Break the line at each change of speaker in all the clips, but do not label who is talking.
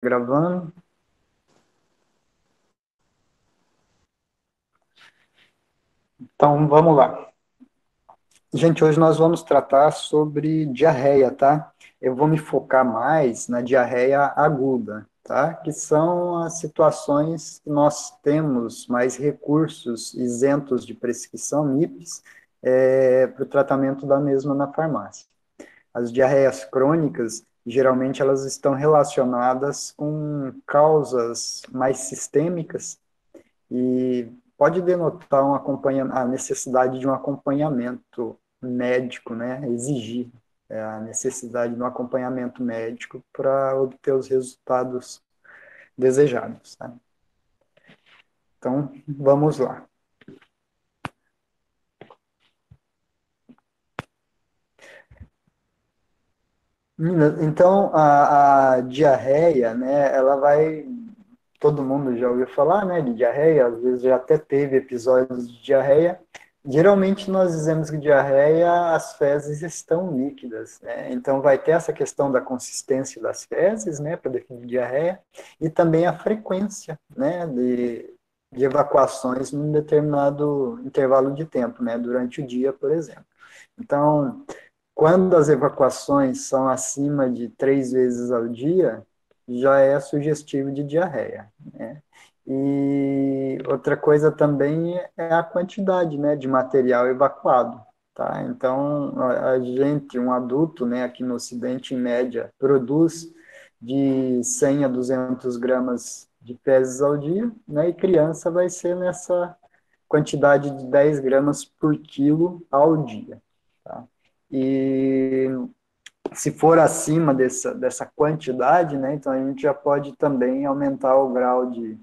Gravando. Então, vamos lá. Gente, hoje nós vamos tratar sobre diarreia, tá? Eu vou me focar mais na diarreia aguda, tá? Que são as situações que nós temos mais recursos isentos de prescrição MIPs para o tratamento da mesma na farmácia. As diarreias crônicas, geralmente, elas estão relacionadas com causas mais sistêmicas e pode denotar a necessidade de um acompanhamento médico, né? Exigir a necessidade de um acompanhamento médico para obter os resultados desejados, tá? Então, vamos lá. Então, a diarreia, né, ela vai todo mundo já ouviu falar, né, de diarreia, às vezes já até teve episódios de diarreia. Geralmente nós dizemos que diarreia, as fezes estão líquidas, né? Então vai ter essa questão da consistência das fezes, né, para definir diarreia, e também a frequência, né, de evacuações num determinado intervalo de tempo, né, durante o dia, por exemplo. Então, quando as evacuações são acima de 3 vezes ao dia, já é sugestivo de diarreia, né? E outra coisa também é a quantidade, né, de material evacuado, tá? Então, a gente, um adulto, né, aqui no Ocidente, em média, produz de 100 a 200 gramas de fezes ao dia, né? E criança vai ser nessa quantidade de 10 gramas por quilo ao dia, tá? E se for acima dessa quantidade, né, então a gente já pode também aumentar o grau de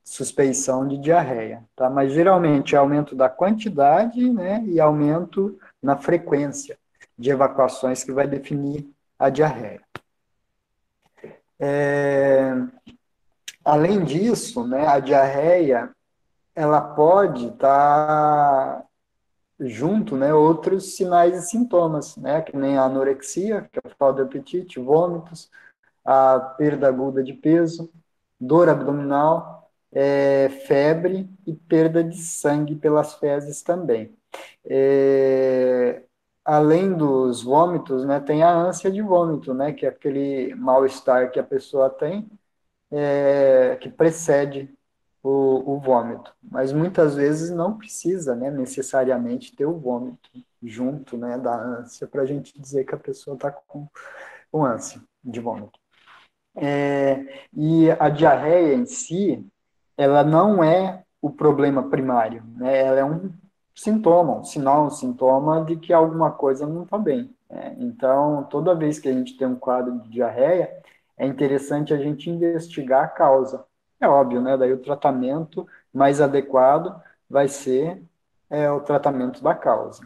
suspeição de diarreia, tá? Mas geralmente é aumento da quantidade, né, e aumento na frequência de evacuações que vai definir a diarreia. Além disso, né, a diarreia ela pode estar junto, né, outros sinais e sintomas, né, que nem a anorexia, que é a falta de apetite, vômitos, a perda aguda de peso, dor abdominal, febre e perda de sangue pelas fezes também. É, além dos vômitos, né, tem a ânsia de vômito, né, que é aquele mal-estar que a pessoa tem, que precede o vômito. Mas muitas vezes não precisa, né, necessariamente ter o vômito junto, né, da ânsia para a gente dizer que a pessoa está com ânsia de vômito. E a diarreia em si, ela não é o problema primário, né? Ela é um sintoma, um sinal, um sintoma de que alguma coisa não está bem, né? Então, toda vez que a gente tem um quadro de diarreia, é interessante a gente investigar a causa. É óbvio, né? Daí o tratamento mais adequado vai ser o tratamento da causa.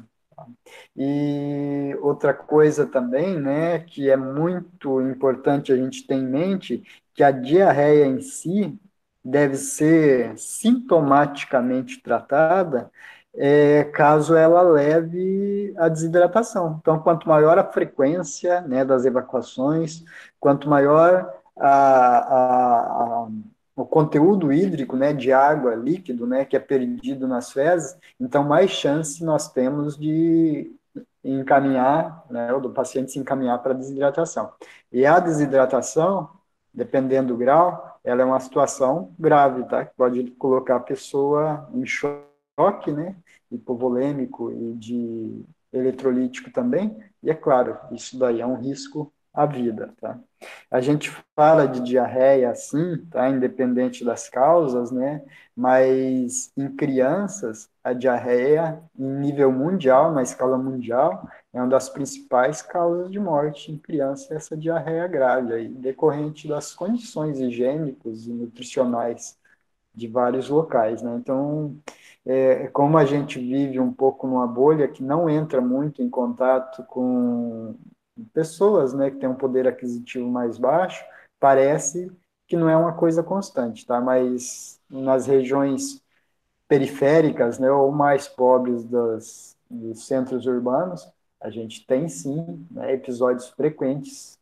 E outra coisa também, né, que é muito importante a gente ter em mente, que a diarreia em si deve ser sintomaticamente tratada, caso ela leve à desidratação. Então, quanto maior a frequência, né, das evacuações, quanto maior o conteúdo hídrico, né, de água, líquido, né, que é perdido nas fezes, então mais chance nós temos de encaminhar, né, ou do paciente se encaminhar para desidratação. E a desidratação, dependendo do grau, ela é uma situação grave, tá? Que pode colocar a pessoa em choque, né, hipovolêmico e de eletrolítico também, e é claro, isso daí é um risco à vida, tá? A gente fala de diarreia assim, tá? Independente das causas, né? Mas em crianças, a diarreia, em nível mundial, na escala mundial, é uma das principais causas de morte em criança, essa diarreia grave, aí, decorrente das condições higiênicas e nutricionais de vários locais, né? Então, como a gente vive um pouco numa bolha que não entra muito em contato com pessoas, né, que têm um poder aquisitivo mais baixo, parece que não é uma coisa constante, tá? Mas nas regiões periféricas, né, ou mais pobres dos centros urbanos, a gente tem sim, né, episódios frequentes,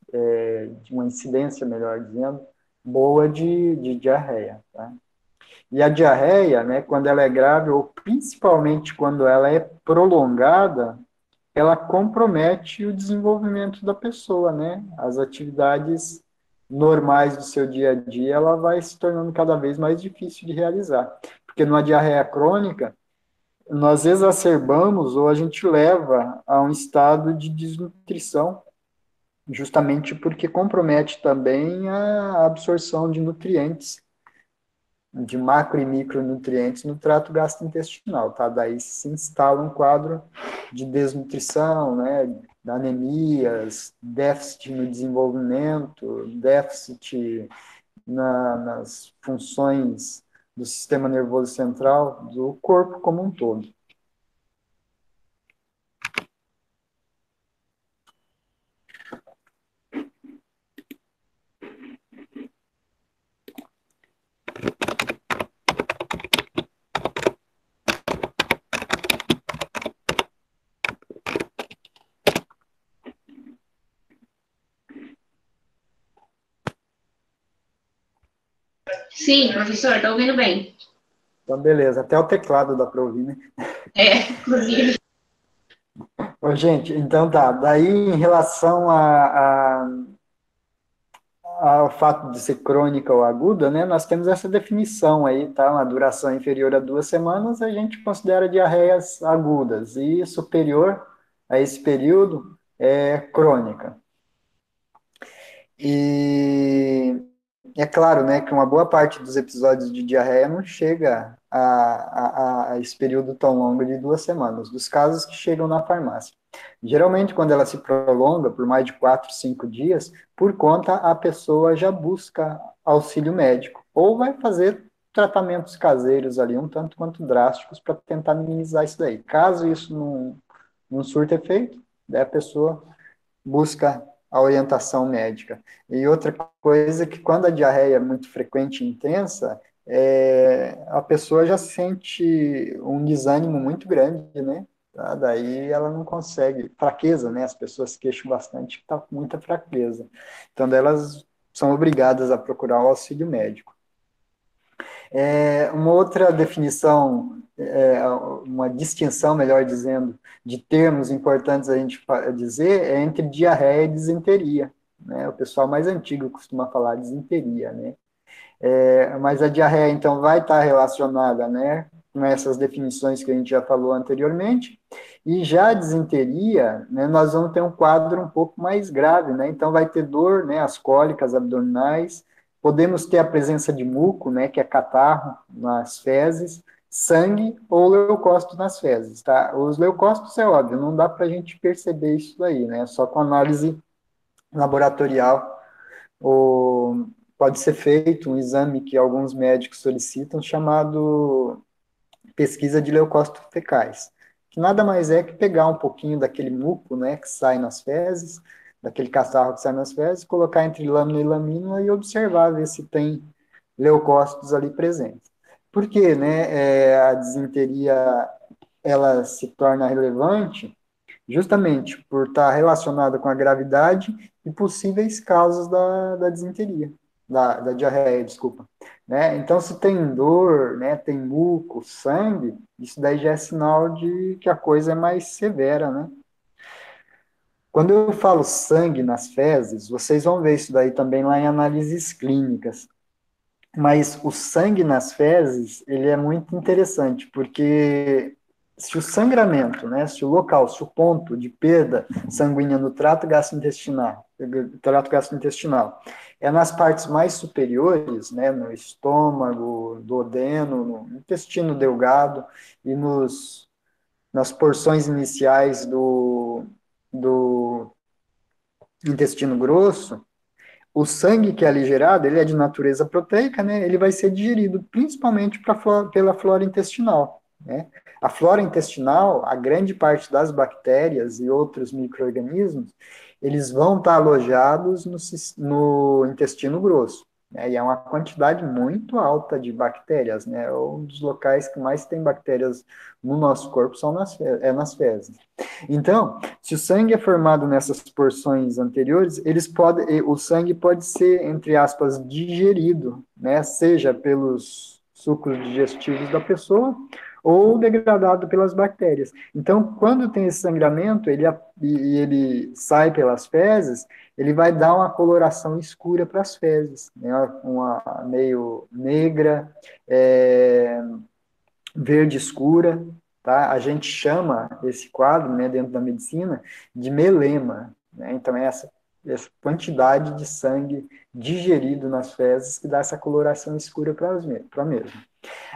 de uma incidência, melhor dizendo, boa de diarreia, tá? E a diarreia, né, quando ela é grave, ou principalmente quando ela é prolongada, ela compromete o desenvolvimento da pessoa, né? As atividades normais do seu dia a dia, ela vai se tornando cada vez mais difícil de realizar. Porque numa diarreia crônica, nós exacerbamos ou a gente leva a um estado de desnutrição, justamente porque compromete também a absorção de nutrientes, de macro e micronutrientes no trato gastrointestinal, tá? Daí se instala um quadro de desnutrição, né, anemias, déficit no desenvolvimento, déficit nas funções do sistema nervoso central, do corpo como um todo.
Sim, professor, estou ouvindo bem.
Então, beleza, até o teclado dá para ouvir, né?
Inclusive.
Ô, gente, então tá, daí em relação ao fato de ser crônica ou aguda, né, nós temos essa definição aí, tá? Uma duração inferior a 2 semanas, a gente considera diarreias agudas, e superior a esse período é crônica. E é claro, né, que uma boa parte dos episódios de diarreia não chega a esse período tão longo de 2 semanas, dos casos que chegam na farmácia. Geralmente, quando ela se prolonga por mais de 4, 5 dias, por conta, a pessoa já busca auxílio médico, ou vai fazer tratamentos caseiros ali, um tanto quanto drásticos, para tentar minimizar isso daí. Caso isso não surta efeito, daí a pessoa busca a orientação médica. E outra coisa é que quando a diarreia é muito frequente e intensa, a pessoa já sente um desânimo muito grande, né? Tá? Daí ela não consegue, fraqueza, né? As pessoas se queixam bastante que está com muita fraqueza. Então, elas são obrigadas a procurar o auxílio médico. Uma outra definição, uma distinção, melhor dizendo, de termos importantes a gente dizer é entre diarreia e disenteria. Né? O pessoal mais antigo costuma falar disenteria, né? Mas a diarreia, então, vai estar relacionada, né, com essas definições que a gente já falou anteriormente, e já a disenteria, né, nós vamos ter um quadro um pouco mais grave, né, então vai ter dor, né, as cólicas abdominais, podemos ter a presença de muco, né, que é catarro nas fezes, sangue ou leucócito nas fezes, tá? Os leucócitos é óbvio, não dá para a gente perceber isso aí, né, só com análise laboratorial ou pode ser feito um exame que alguns médicos solicitam, chamado pesquisa de leucócitos fecais, que nada mais é que pegar um pouquinho daquele muco, né, que sai nas fezes, daquele catarro que sai nas fezes, colocar entre lâmina e lamina e observar, ver se tem leucócitos ali presentes. Por quê, né, a disenteria ela se torna relevante justamente por estar relacionada com a gravidade e possíveis causas da disenteria, da diarreia, desculpa. Né? Então, se tem dor, né, tem muco, sangue, isso daí já é sinal de que a coisa é mais severa, né? Quando eu falo sangue nas fezes, vocês vão ver isso daí também lá em análises clínicas. Mas o sangue nas fezes, ele é muito interessante, porque se o sangramento, né, se o local, se o ponto de perda sanguínea no trato gastrointestinal é nas partes mais superiores, né, no estômago, duodeno, no intestino delgado e nas porções iniciais do intestino grosso, o sangue que é ali gerado, ele é de natureza proteica, né? Ele vai ser digerido principalmente pela flora intestinal, né? A flora intestinal, a grande parte das bactérias e outros micro-organismos, eles vão estar alojados no intestino grosso. né? E é uma quantidade muito alta de bactérias, né? Um dos locais que mais tem bactérias no nosso corpo são nas fezes. Então, se o sangue é formado nessas porções anteriores, o sangue pode ser, entre aspas, digerido, né? Seja pelos sucos digestivos da pessoa ou degradado pelas bactérias. Então, quando tem esse sangramento, ele sai pelas fezes, ele vai dar uma coloração escura para as fezes, né? Uma meio negra, é, verde escura, tá? A gente chama esse quadro, né, dentro da medicina, de melema, né? Então, é essa quantidade de sangue digerido nas fezes que dá essa coloração escura para a mesma.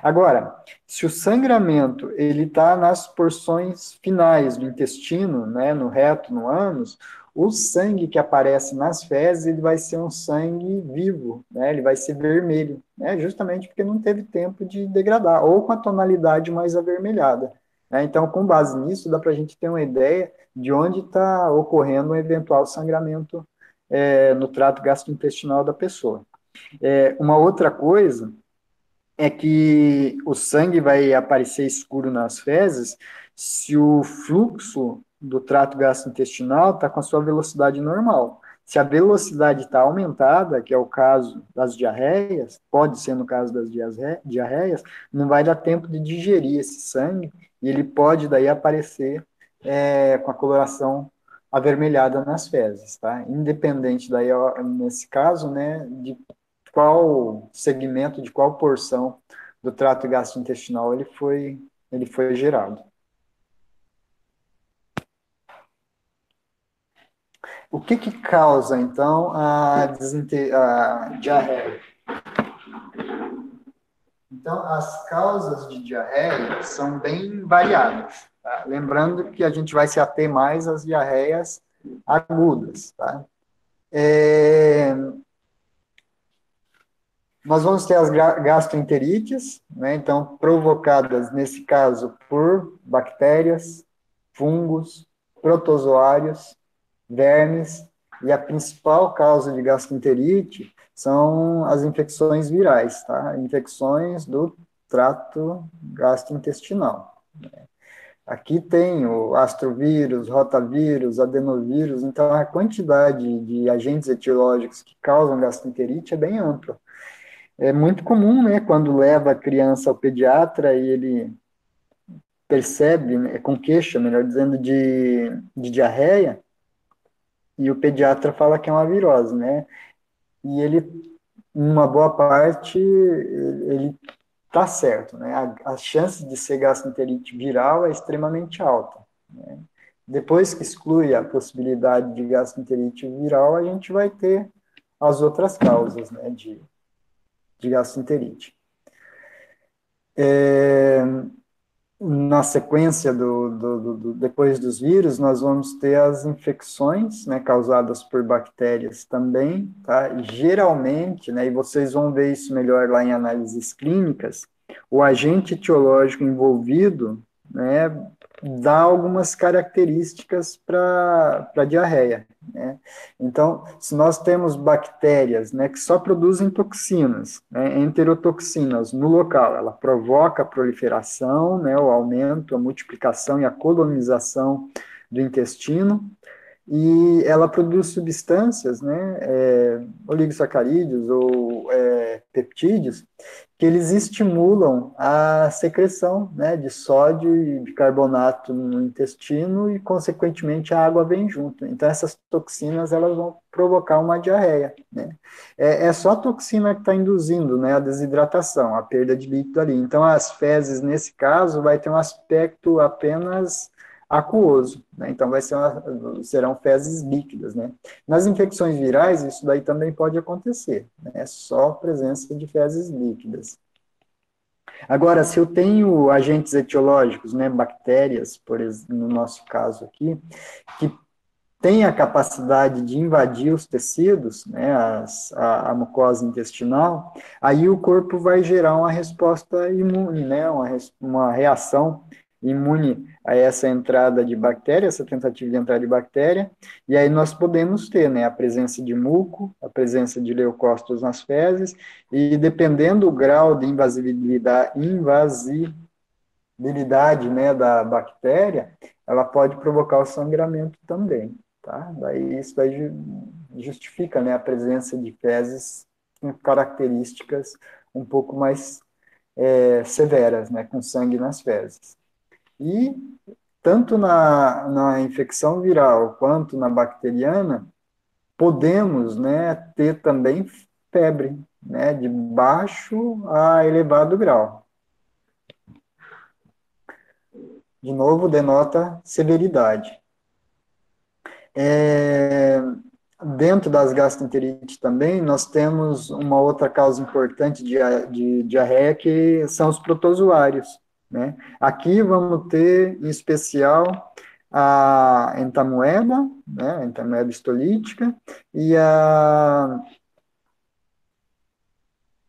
Agora, se o sangramento ele está nas porções finais do intestino, né, no reto, no ânus, o sangue que aparece nas fezes ele vai ser um sangue vivo, né, ele vai ser vermelho, né, justamente porque não teve tempo de degradar, ou com a tonalidade mais avermelhada. Né? Então, com base nisso, dá para a gente ter uma ideia de onde está ocorrendo um eventual sangramento no trato gastrointestinal da pessoa. Uma outra coisa é que o sangue vai aparecer escuro nas fezes se o fluxo do trato gastrointestinal está com a sua velocidade normal. Se a velocidade está aumentada, que é o caso das diarreias, pode ser no caso das diarreias, não vai dar tempo de digerir esse sangue e ele pode daí aparecer com a coloração avermelhada nas fezes, tá? Independente daí, nesse caso, né, de qual segmento, de qual porção do trato gastrointestinal ele foi gerado. O que causa, então, a diarreia? Então, as causas de diarreia são bem variadas. Tá? Lembrando que a gente vai se ater mais às diarreias agudas. Tá? Nós vamos ter as gastroenterites, né, então, provocadas, nesse caso, por bactérias, fungos, protozoários, vermes, e a principal causa de gastroenterite são as infecções virais, tá? Infecções do trato gastrointestinal. Aqui tem o astrovírus, rotavírus, adenovírus, então a quantidade de agentes etiológicos que causam gastroenterite é bem ampla. É muito comum, né, quando leva a criança ao pediatra e ele percebe, né, com queixa, melhor dizendo, de diarreia, e o pediatra fala que é uma virose, né, e ele, uma boa parte, ele tá certo, né, a chance de ser gastroenterite viral é extremamente alta, né. Depois que exclui a possibilidade de gastroenterite viral, a gente vai ter as outras causas, né, de gastroenterite. Na sequência depois dos vírus, nós vamos ter as infecções, né, causadas por bactérias também, tá? E geralmente, né, e vocês vão ver isso melhor lá em análises clínicas, o agente etiológico envolvido, né, dá algumas características para a diarreia, né? Então, se nós temos bactérias, né, que só produzem toxinas, né, enterotoxinas no local, ela provoca a proliferação, né, o aumento, a multiplicação e a colonização do intestino, e ela produz substâncias, né, oligosacarídeos ou peptídeos, que eles estimulam a secreção, né, de sódio e bicarbonato no intestino e, consequentemente, a água vem junto. Então, essas toxinas elas vão provocar uma diarreia. Né? É só a toxina que está induzindo, né, a desidratação, a perda de líquido ali. Então, as fezes, nesse caso, vai ter um aspecto apenas aquoso, né? Então serão fezes líquidas, né? Nas infecções virais, isso daí também pode acontecer, né? É só presença de fezes líquidas. Agora, se eu tenho agentes etiológicos, né, bactérias, por exemplo, no nosso caso aqui, que tem a capacidade de invadir os tecidos, né, a mucosa intestinal, aí o corpo vai gerar uma resposta imune, né, uma reação imune a essa entrada de bactéria, essa tentativa de entrada de bactéria, e aí nós podemos ter, né, a presença de muco, a presença de leucócitos nas fezes, e dependendo do grau de invasibilidade, né, da bactéria, ela pode provocar o sangramento também, tá? Daí isso daí justifica, né, a presença de fezes com características um pouco mais severas, né, com sangue nas fezes. E tanto na infecção viral quanto na bacteriana, podemos, né, ter também febre, né, de baixo a elevado grau. De novo, denota severidade. Dentro das gastroenterites também, nós temos uma outra causa importante de diarreia, que são os protozoários, né? Aqui vamos ter, em especial, a entamoeba, né? A entamoeba histolítica, e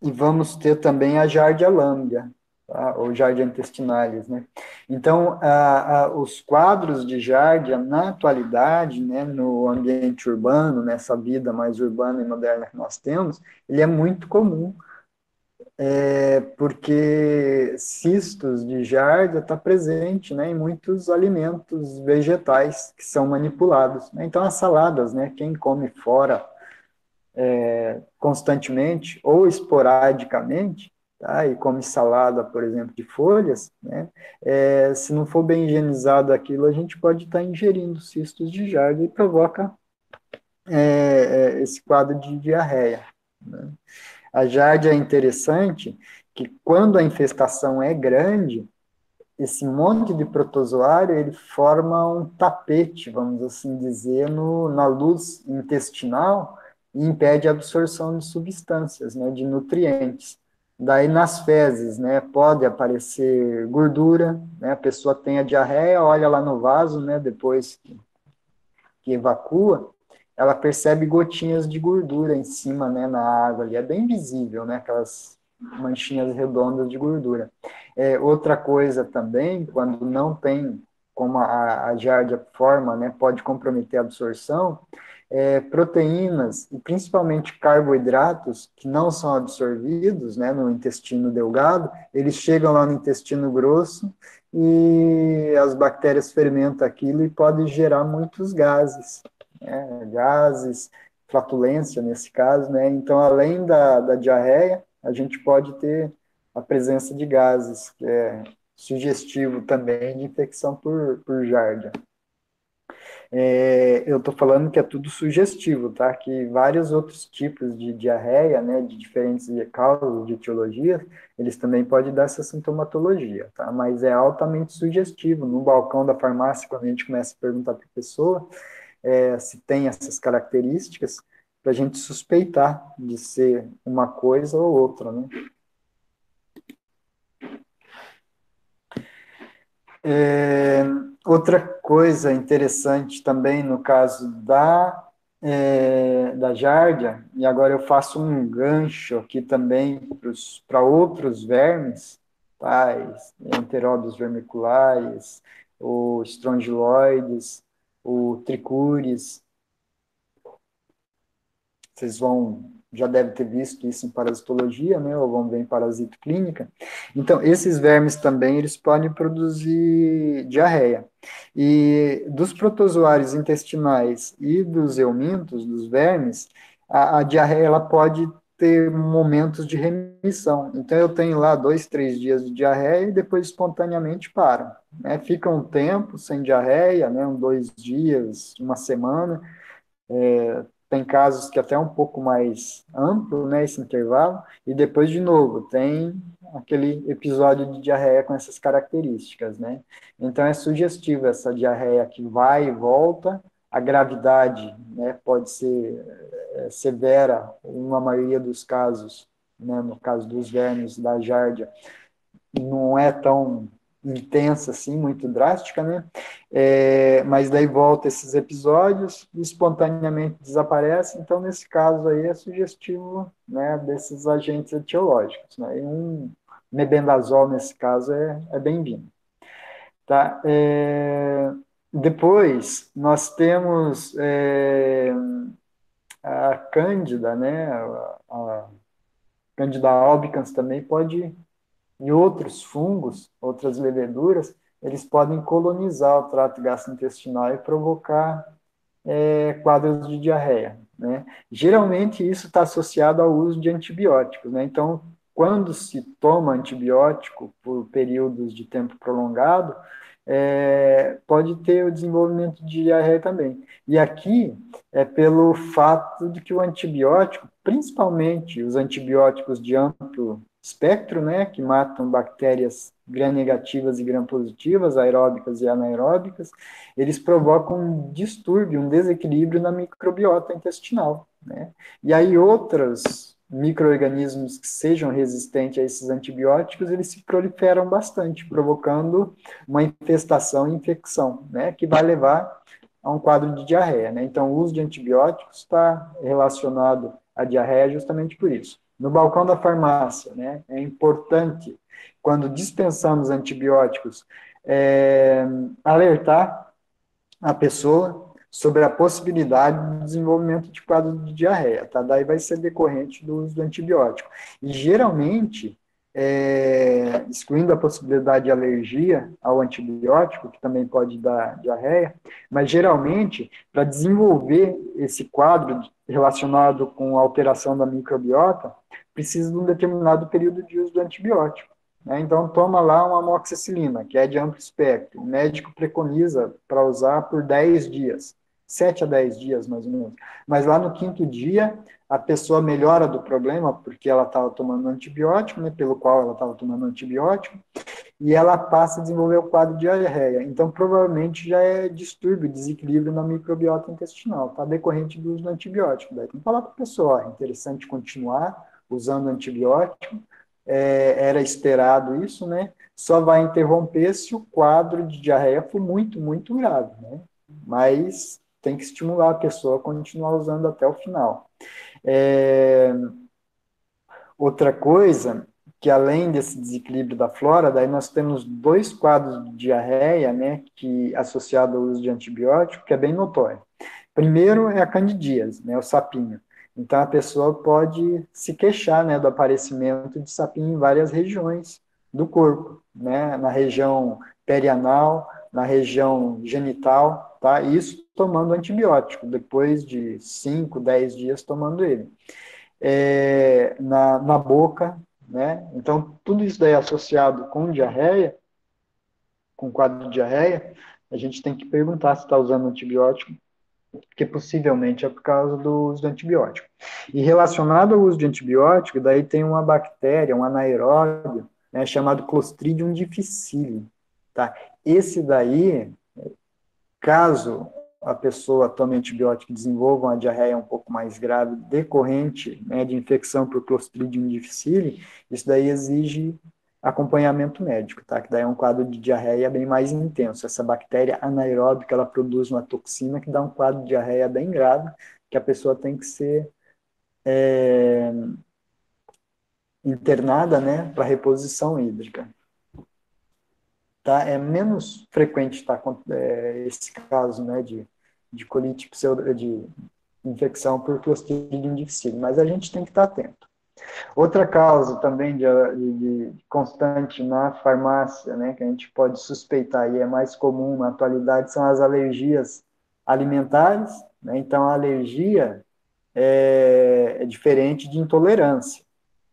vamos ter também a Giardia lamblia, tá? Ou Giardia intestinalis, né? Então, os quadros de Giardia, na atualidade, né, no ambiente urbano, nessa vida mais urbana e moderna que nós temos, ele é muito comum, porque cistos de Giardia está presente, né, em muitos alimentos vegetais que são manipulados, né? Então, as saladas, né, quem come fora constantemente ou esporadicamente, tá? E come salada, por exemplo, de folhas, né? Se não for bem higienizado aquilo, a gente pode estar ingerindo cistos de Giardia e provoca esse quadro de diarreia, né? A Giardia é interessante que quando a infestação é grande, esse monte de protozoário, ele forma um tapete, vamos assim dizer, na luz intestinal e impede a absorção de substâncias, né, de nutrientes. Daí nas fezes, né, pode aparecer gordura, né, a pessoa tem a diarreia, olha lá no vaso, né, depois que evacua, ela percebe gotinhas de gordura em cima, né, na água ali, é bem visível, né, aquelas manchinhas redondas de gordura. Outra coisa também, quando não tem, como a giardia forma, né, pode comprometer a absorção, proteínas, e principalmente carboidratos, que não são absorvidos, né, no intestino delgado, eles chegam lá no intestino grosso, e as bactérias fermentam aquilo e podem gerar muitos gases, né, gases, flatulência nesse caso, né, então além da diarreia, a gente pode ter a presença de gases, que é sugestivo também de infecção por Giardia. Eu estou falando que é tudo sugestivo, tá? Que vários outros tipos de diarreia, né, de diferentes causas, de etiologias, eles também podem dar essa sintomatologia, tá? Mas é altamente sugestivo. No balcão da farmácia, quando a gente começa a perguntar para a pessoa se tem essas características, para a gente suspeitar de ser uma coisa ou outra, né? Outra coisa interessante também no caso da Giardia, e agora eu faço um gancho aqui também para outros vermes, tá? Enteróbios vermiculares, o estrongiloides, o tricuris, vocês já devem ter visto isso em parasitologia, né, ou vão ver em parasito clínica. Então, esses vermes também, eles podem produzir diarreia. E dos protozoários intestinais e dos eumintos, dos vermes, a diarreia, ela pode ter momentos de remissão. Então, eu tenho lá 2, 3 dias de diarreia e depois espontaneamente para, né? Fica um tempo sem diarreia, né, 2 dias, uma semana, tem casos que até é um pouco mais amplo, né, esse intervalo, e depois, de novo, tem aquele episódio de diarreia com essas características, né? Então, é sugestivo essa diarreia que vai e volta, a gravidade, né, pode ser severa, na maioria dos casos, né, no caso dos vermes da giardia, não é tão intensa assim, muito drástica, né? Mas daí volta esses episódios e espontaneamente desaparece, então nesse caso aí é sugestivo, né, desses agentes etiológicos, né? E um mebendazol nesse caso é bem-vindo. Tá? Depois, nós temos a Cândida, né? A Cândida albicans também pode, e outros fungos, outras leveduras, eles podem colonizar o trato gastrointestinal e provocar quadros de diarreia, né? Geralmente isso está associado ao uso de antibióticos, né? Então, quando se toma antibiótico por períodos de tempo prolongado, pode ter o desenvolvimento de diarreia também. E aqui é pelo fato de que o antibiótico, principalmente os antibióticos de amplo espectro, né, que matam bactérias gram-negativas e gram-positivas, aeróbicas e anaeróbicas, eles provocam um distúrbio, um desequilíbrio na microbiota intestinal, né? E aí outros micro-organismos que sejam resistentes a esses antibióticos, eles se proliferam bastante, provocando uma infestação e infecção, né, que vai levar a um quadro de diarreia, né? Então, o uso de antibióticos está relacionado à diarreia justamente por isso. No balcão da farmácia, né, é importante, quando dispensamos antibióticos, alertar a pessoa sobre a possibilidade de desenvolvimento de quadro de diarreia, tá? Daí vai ser decorrente do uso do antibiótico. E geralmente, excluindo a possibilidade de alergia ao antibiótico, que também pode dar diarreia, mas geralmente, para desenvolver esse quadro relacionado com a alteração da microbiota, precisa de um determinado período de uso do antibiótico, né? Então, toma lá uma amoxicilina, que é de amplo espectro. O médico preconiza para usar por 10 dias, 7 a 10 dias, mais ou menos. Mas lá no quinto dia, a pessoa melhora do problema, porque ela estava tomando antibiótico, né, pelo qual ela estava tomando antibiótico, e ela passa a desenvolver o quadro de diarreia. Então, provavelmente já é distúrbio, desequilíbrio na microbiota intestinal, tá? Decorrente do uso do antibiótico. Daí tem que falar para a pessoa, é interessante continuar usando antibiótico, era esperado isso, né? Só vai interromper se o quadro de diarreia for muito, muito grave, né? Mas tem que estimular a pessoa a continuar usando até o final. Outra coisa, que além desse desequilíbrio da flora, daí nós temos dois quadros de diarreia, né, que associado ao uso de antibiótico, que é bem notório. Primeiro é a candidíase, né, o sapinho. Então a pessoa pode se queixar, né, do aparecimento de sapinho em várias regiões do corpo, né, na região perianal, na região genital, tá? Isso tomando antibiótico, depois de 5, 10 dias tomando ele. Na boca, né? Então, tudo isso daí associado com diarreia, com quadro de diarreia, a gente tem que perguntar se está usando antibiótico, porque possivelmente é por causa do uso do antibiótico. E relacionado ao uso de antibiótico, daí tem uma bactéria, um anaeróbio, né, chamado Clostridium difficile, tá? Esse daí, caso a pessoa tome antibiótico e desenvolva uma diarreia um pouco mais grave decorrente, né, de infecção por Clostridium difficile, isso daí exige acompanhamento médico, tá? Que daí é um quadro de diarreia bem mais intenso. Essa bactéria anaeróbica, ela produz uma toxina que dá um quadro de diarreia bem grave, que a pessoa tem que ser internada, né, para reposição hídrica. Tá? É menos frequente, tá, esse caso, né, de colite de infecção por Clostridium difficile, mas a gente tem que estar atento. Outra causa também de constante na farmácia, né, que a gente pode suspeitar e é mais comum na atualidade, são as alergias alimentares, né? Então, a alergia é diferente de intolerância,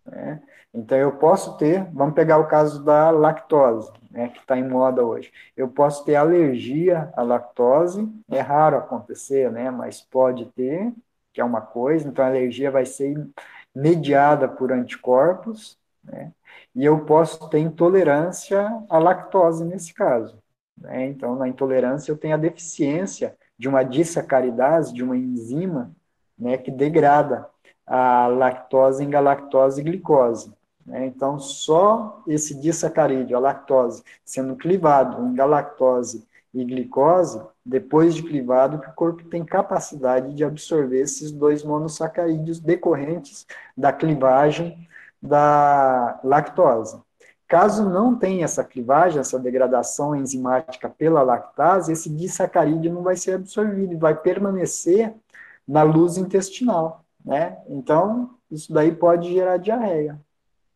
né? Então, eu posso ter, vamos pegar o caso da lactose, né, que está em moda hoje. Eu posso ter alergia à lactose, é raro acontecer, né, mas pode ter, que é uma coisa, então a alergia vai ser mediada por anticorpos, né, e eu posso ter intolerância à lactose nesse caso, né. Então, na intolerância, eu tenho a deficiência de uma disacaridase, de uma enzima, né, que degrada a lactose em galactose e glicose, né? Então, só esse disacarídeo, a lactose, sendo clivado em galactose e glicose, depois de clivado, que o corpo tem capacidade de absorver esses dois monossacarídeos decorrentes da clivagem da lactose. Caso não tenha essa clivagem, essa degradação enzimática pela lactase, esse disacarídeo não vai ser absorvido, vai permanecer na luz intestinal, né? Então, isso daí pode gerar diarreia,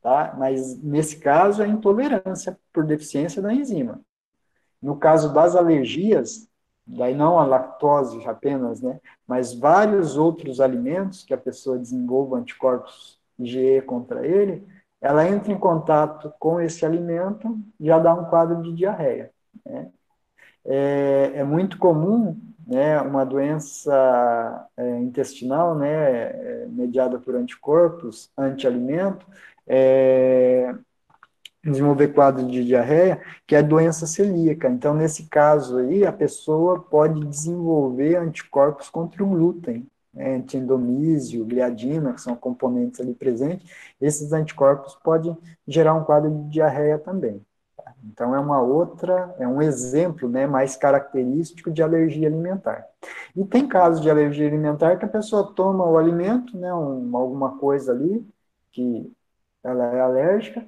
tá? Mas, nesse caso, é intolerância por deficiência da enzima. No caso das alergias, daí não a lactose apenas, né? Mas vários outros alimentos que a pessoa desenvolva anticorpos IgE contra ele, ela entra em contato com esse alimento, já dá um quadro de diarreia, né? É muito comum, né, uma doença intestinal, né, mediada por anticorpos, anti-alimento, desenvolver quadro de diarreia, que é a doença celíaca. Então, nesse caso aí, a pessoa pode desenvolver anticorpos contra o glúten, né, antiendomísio, gliadina, que são componentes ali presentes. Esses anticorpos podem gerar um quadro de diarreia também. Então, é um exemplo, né, mais característico de alergia alimentar. E tem casos de alergia alimentar que a pessoa toma o alimento, né, alguma coisa ali, que ela é alérgica,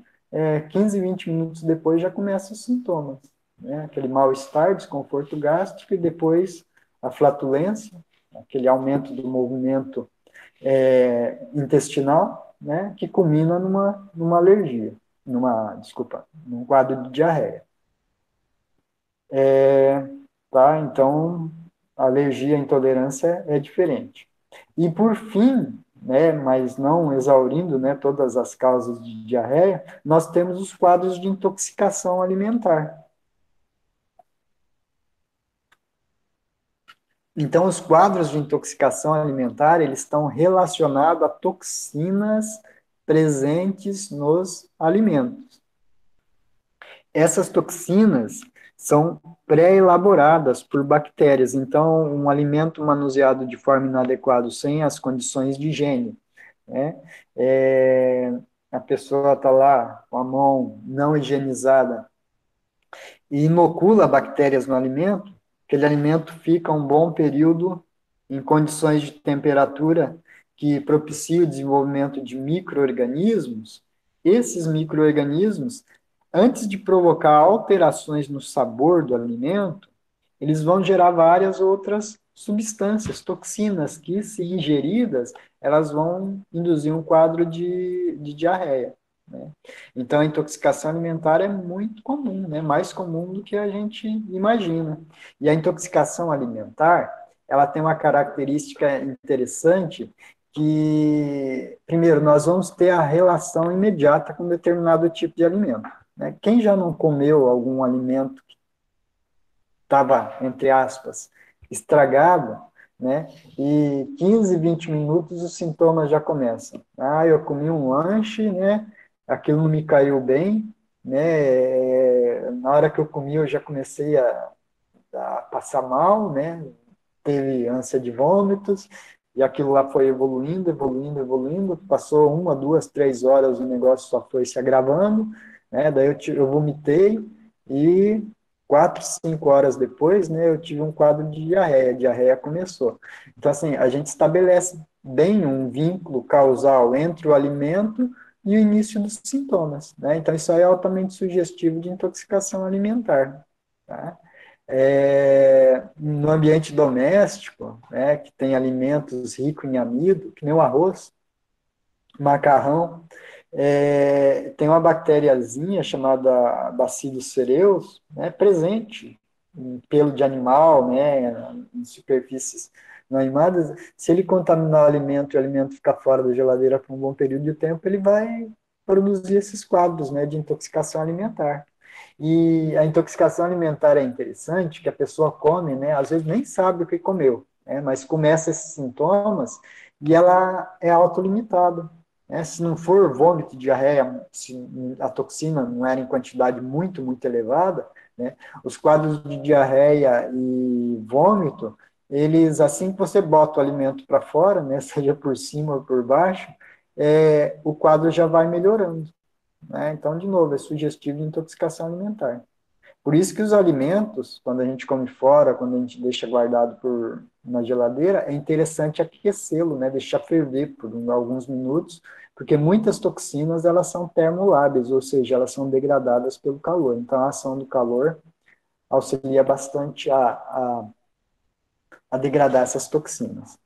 15, 20 minutos depois já começam os sintomas, né, aquele mal-estar, desconforto gástrico, e depois a flatulência, aquele aumento do movimento intestinal, né, que culmina numa alergia, num quadro de diarreia. Tá? Então, a alergia e a intolerância é diferente. E por fim, né, mas não exaurindo, né, todas as causas de diarreia, nós temos os quadros de intoxicação alimentar. Então, os quadros de intoxicação alimentar, eles estão relacionados a toxinas presentes nos alimentos. Essas toxinas são pré-elaboradas por bactérias. Então, um alimento manuseado de forma inadequada, sem as condições de higiene, né? A pessoa está lá com a mão não higienizada e inocula bactérias no alimento, aquele alimento fica um bom período em condições de temperatura que propicia o desenvolvimento de micro-organismos. Esses micro-organismos, antes de provocar alterações no sabor do alimento, eles vão gerar várias outras substâncias, toxinas, que, se ingeridas, elas vão induzir um quadro de diarreia, né? Então, a intoxicação alimentar é muito comum, né? Mais comum do que a gente imagina. E a intoxicação alimentar, ela tem uma característica interessante que, primeiro, nós vamos ter a relação imediata com determinado tipo de alimento, né? Quem já não comeu algum alimento estava, entre aspas, estragado, né? E 15, 20 minutos os sintomas já começam. Ah, eu comi um lanche, né? Aquilo não me caiu bem, né? Na hora que eu comi, eu já comecei a passar mal, né? Teve ânsia de vômitos, e aquilo lá foi evoluindo, evoluindo, evoluindo. Passou 1, 2, 3 horas, o negócio só foi se agravando, né? Daí eu vomitei, e 4, 5 horas depois, né, eu tive um quadro de diarreia. A diarreia começou. Então, assim, a gente estabelece bem um vínculo causal entre o alimento e o início dos sintomas, né? Então, isso aí é altamente sugestivo de intoxicação alimentar, tá? No ambiente doméstico, né, que tem alimentos ricos em amido, que nem o arroz, macarrão, tem uma bactériazinha chamada Bacillus cereus, né, presente em pelo de animal, né, em superfícies não animadas. Se ele contaminar o alimento e o alimento ficar fora da geladeira por um bom período de tempo, ele vai produzir esses quadros, né, de intoxicação alimentar. E a intoxicação alimentar é interessante, que a pessoa come, né, às vezes nem sabe o que comeu, né, mas começa esses sintomas e ela é autolimitada, né? Se não for vômito, diarreia, se a toxina não era em quantidade muito, muito elevada, né, os quadros de diarreia e vômito, eles, assim que você bota o alimento para fora, né, seja por cima ou por baixo, o quadro já vai melhorando, né? Então, de novo, é sugestivo de intoxicação alimentar. Por isso que os alimentos, quando a gente come fora, quando a gente deixa guardado na geladeira, é interessante aquecê-lo, né? Deixar ferver por alguns minutos, Porque muitas toxinas, elas são termolábeis, ou seja, elas são degradadas pelo calor. Então, a ação do calor auxilia bastante a degradar essas toxinas.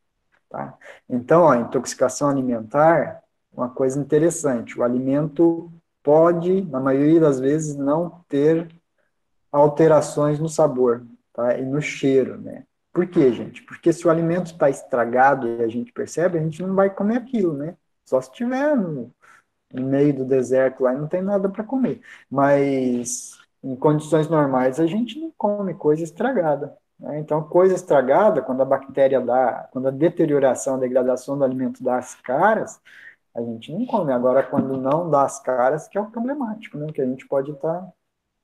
Tá? Então, ó, intoxicação alimentar, uma coisa interessante, o alimento pode, na maioria das vezes, não ter alterações no sabor, tá? E no cheiro, né? Por quê, gente? Porque se o alimento está estragado e a gente percebe, a gente não vai comer aquilo, né? Só se tiver no meio do deserto lá e não tem nada para comer. Mas em condições normais a gente não come coisa estragada. Né? Então, coisa estragada, quando a bactéria dá, quando a deterioração, a degradação do alimento dá as caras, a gente não come. Agora, quando não dá as caras, que é o problemático, né? Que a gente pode estar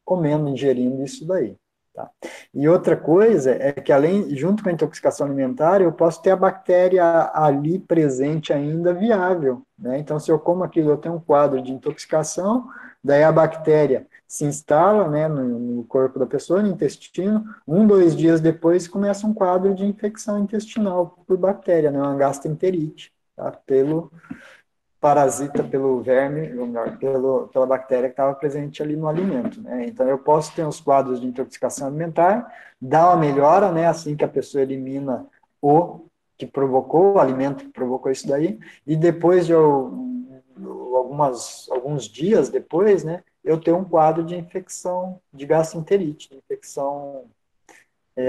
comendo, ingerindo isso daí. Tá? E outra coisa é que, além, junto com a intoxicação alimentar, eu posso ter a bactéria ali presente ainda viável. Né? Então, se eu como aquilo, eu tenho um quadro de intoxicação, daí a bactéria se instala, né, no corpo da pessoa, no intestino, 2 dias depois começa um quadro de infecção intestinal por bactéria, né, uma gastroenterite, tá? Parasita pelo verme, ou melhor, pela bactéria que estava presente ali no alimento. Né? Então, eu posso ter os quadros de intoxicação alimentar, dar uma melhora, né, assim que a pessoa elimina o que provocou, o alimento que provocou isso daí, e depois de alguns dias depois, né, eu tenho um quadro de infecção, de gastroenterite, de infecção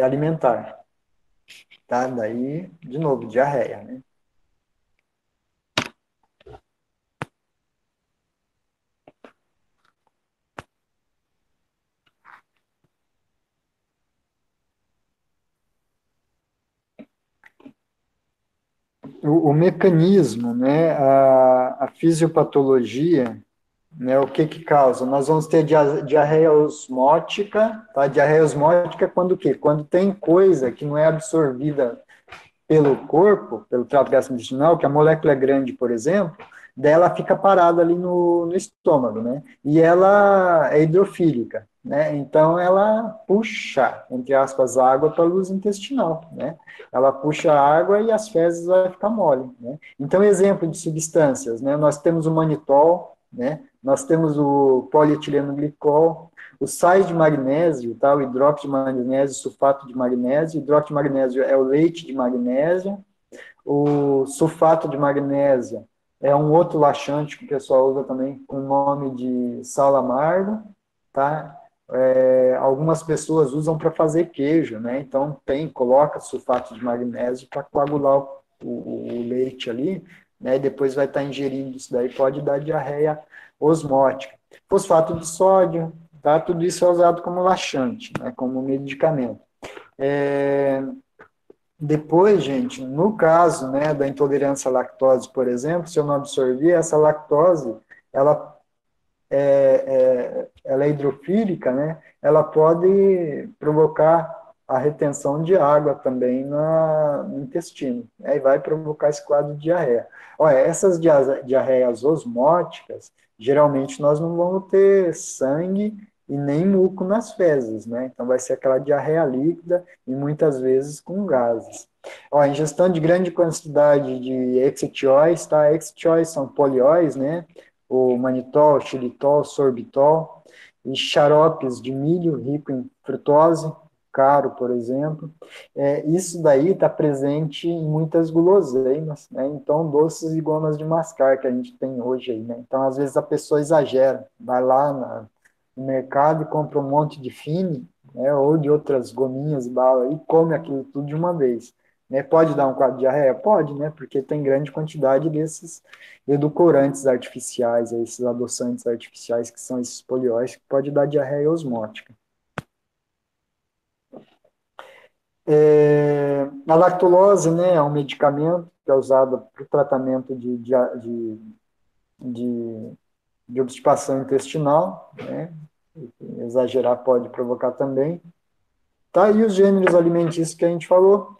alimentar. Tá? Daí, de novo, diarreia, né? O mecanismo, né, a fisiopatologia, né, o que causa? Nós vamos ter diarreia osmótica, tá? Diarreia osmótica é quando o quê? Quando tem coisa que não é absorvida pelo corpo, pelo trato gastrointestinal, que a molécula é grande, por exemplo, dela fica parada ali no estômago, né? E ela é hidrofílica, né? Então ela puxa, entre aspas, água para a luz intestinal, né? Ela puxa a água e as fezes vai ficar mole, né? Então, exemplo de substâncias, né? Nós temos o manitol, né? Nós temos o polietileno glicol, os sais de magnésio, tá? O hidróxido de magnésio, sulfato de magnésio. O hidróxido de magnésio é o leite de magnésio. O sulfato de magnésio é um outro laxante que o pessoal usa também com o nome de sal amargo, tá? Algumas pessoas usam para fazer queijo, né? Então coloca sulfato de magnésio para coagular o leite ali, né? E depois vai estar ingerindo isso daí, pode dar diarreia osmótica. Fosfato de sódio, tá? Tudo isso é usado como laxante, né? Como medicamento. Depois, gente, no caso, né, da intolerância à lactose, por exemplo, se eu não absorver essa lactose, ela ela é hidrofílica, né? Ela pode provocar a retenção de água também no intestino, né? E vai provocar esse quadro de diarreia. Olha, essas diarreias osmóticas, geralmente nós não vamos ter sangue e nem muco nas fezes, né? Então vai ser aquela diarreia líquida e muitas vezes com gases. Ó, ingestão de grande quantidade de excitióis, tá? Excitióis são polióis, né? O manitol, xilitol, sorbitol, e xaropes de milho rico em frutose, caro, por exemplo. Isso daí está presente em muitas guloseimas, né? Então, doces e gomas de mascar que a gente tem hoje aí, né? Então, às vezes a pessoa exagera, vai lá no mercado e compra um monte de Fine, né? Ou de outras gominhas, bala, e come aquilo tudo de uma vez. Né? Pode dar um quadro de diarreia? Pode, né? Porque tem grande quantidade desses edulcorantes artificiais, esses adoçantes artificiais que são esses polióis, que pode dar diarreia osmótica. A lactulose, né, é um medicamento que é usado para o tratamento de, de obstipação intestinal, né? Exagerar pode provocar também. Tá, e os gêneros alimentícios que a gente falou,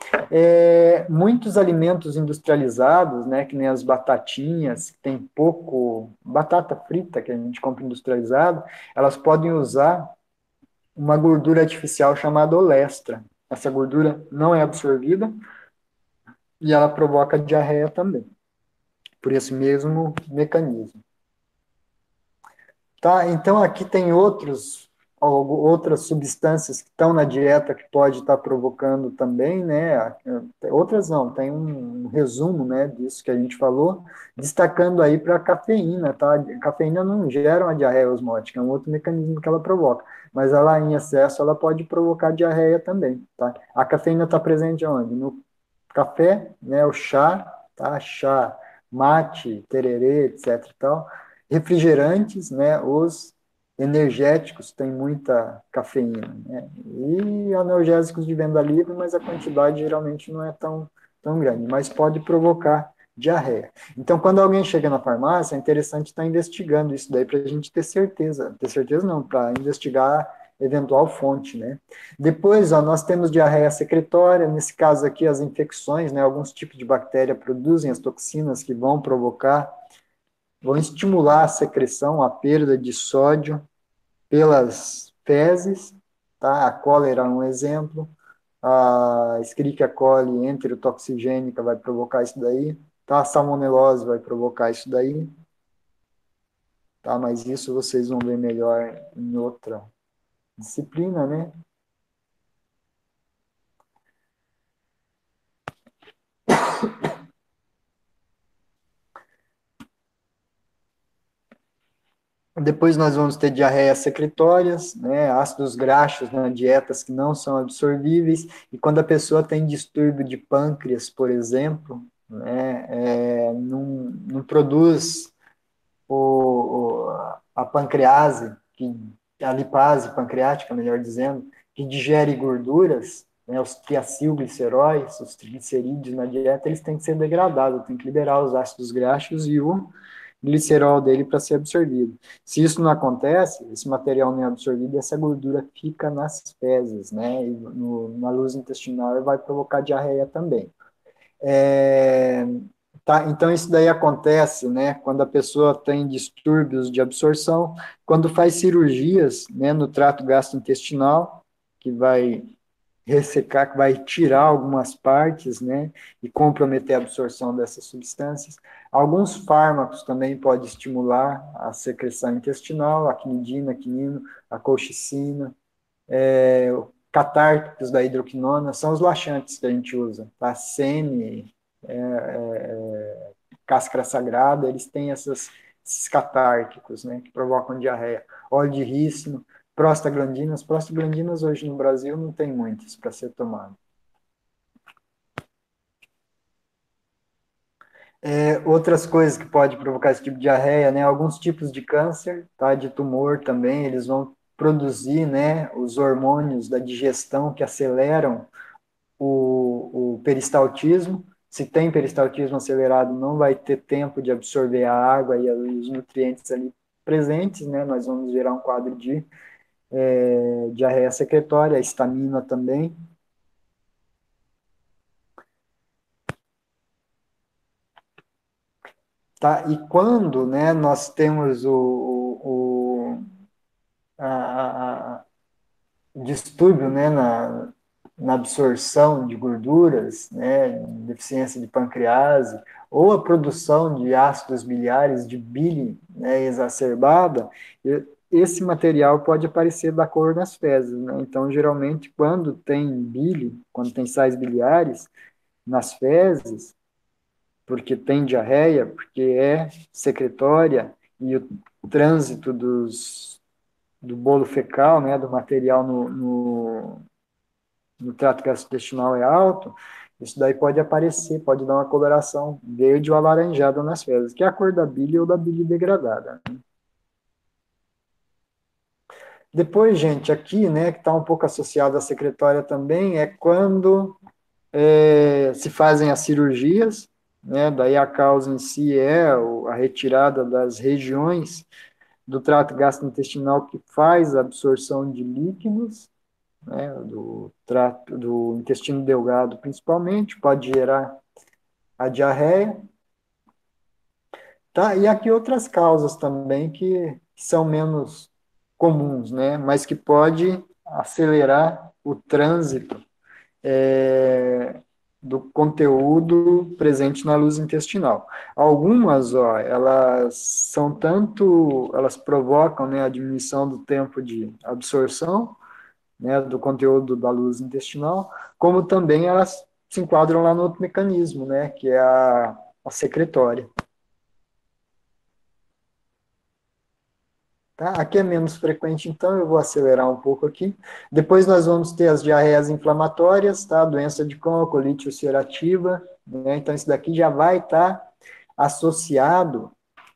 muitos alimentos industrializados, né, que nem as batatinhas, que tem pouco, batata frita que a gente compra industrializado, elas podem usar uma gordura artificial chamada olestra. Essa gordura não é absorvida e ela provoca diarreia também. por esse mesmo mecanismo. Tá? Então, aqui tem outras substâncias que estão na dieta que pode estar provocando também, né? Outras não, tem um resumo, né, disso que a gente falou, destacando aí para a cafeína, tá? A cafeína não gera uma diarreia osmótica, é um outro mecanismo que ela provoca, mas ela em excesso, ela pode provocar diarreia também, tá? A cafeína está presente onde? No café, né, o chá, tá? Chá, mate, tererê, etc. e tal. Refrigerantes, né, os energéticos têm muita cafeína, né? E analgésicos de venda livre, mas a quantidade geralmente não é tão grande, mas pode provocar diarreia. Então, quando alguém chega na farmácia, é interessante estar investigando isso daí para a gente ter certeza não, para investigar eventual fonte, né? Depois, ó, nós temos diarreia secretória, nesse caso aqui as infecções, né? Alguns tipos de bactéria produzem as toxinas que vão estimular a secreção, a perda de sódio pelas fezes, tá? A cólera é um exemplo, a Escherichia coli enterotoxigênica vai provocar isso daí, tá? A salmonelose vai provocar isso daí, tá? Mas isso vocês vão ver melhor em outra disciplina, né? Depois nós vamos ter diarreias secretórias, né, ácidos graxos na dietas que não são absorvíveis, e quando a pessoa tem distúrbio de pâncreas, por exemplo, né, não produz o, a pancrease, a lipase pancreática, melhor dizendo, que digere gorduras, né, os triacilgliceróis, os triglicerídeos na dieta, eles têm que ser degradados, tem que liberar os ácidos graxos e o glicerol dele para ser absorvido. Se isso não acontece, esse material não é absorvido e essa gordura fica nas fezes, né, e na luz intestinal vai provocar diarreia também. É, tá, então, isso daí acontece, né, quando a pessoa tem distúrbios de absorção, quando faz cirurgias, né, no trato gastrointestinal, que vai ressecar, que vai tirar algumas partes, né, e comprometer a absorção dessas substâncias. Alguns fármacos também podem estimular a secreção intestinal, a quinidina, quinino, a colchicina, catárticos da hidroquinona, são os laxantes que a gente usa, tá? Sene, cáscara sagrada, eles têm esses catárticos, né, que provocam diarreia. Óleo de rícino, prostaglandinas hoje no Brasil não tem muitas para ser tomado. Outras coisas que podem provocar esse tipo de diarreia, né, alguns tipos de câncer, tá, de tumor também, eles vão produzir, né, os hormônios da digestão que aceleram o peristaltismo. Se tem peristaltismo acelerado, não vai ter tempo de absorver a água e os nutrientes ali presentes, né? Nós vamos gerar um quadro de diarreia secretória, a histamina também. Tá? E quando, né, nós temos a distúrbio, né, na absorção de gorduras, né, deficiência de pancrease, ou a produção de ácidos biliares, de bile, né, exacerbada, esse material pode aparecer da cor nas fezes, né? Então, geralmente, quando tem bile, quando tem sais biliares nas fezes, porque tem diarreia, porque é secretória, e o trânsito do bolo fecal, né, do material no trato gastrointestinal é alto, isso daí pode aparecer, pode dar uma coloração verde ou alaranjada nas fezes, que é a cor da bile ou da bile degradada. Depois, gente, aqui, né, que está um pouco associado à secretória também, é quando se fazem as cirurgias, né, daí a causa em si é a retirada das regiões do trato gastrointestinal que faz a absorção de líquidos, né, do intestino delgado principalmente, pode gerar a diarreia, tá? E aqui outras causas também que são menos comuns, né, mas que pode acelerar o trânsito do conteúdo presente na luz intestinal. Algumas, ó, elas provocam, né, a diminuição do tempo de absorção, né, do conteúdo da luz intestinal, como também elas se enquadram lá no outro mecanismo, né, que é a secretória. Tá? Aqui é menos frequente, então eu vou acelerar um pouco aqui. Depois nós vamos ter as diarreias inflamatórias, tá? Doença de Crohn, colite ulcerativa, né? Então isso daqui já vai estar associado,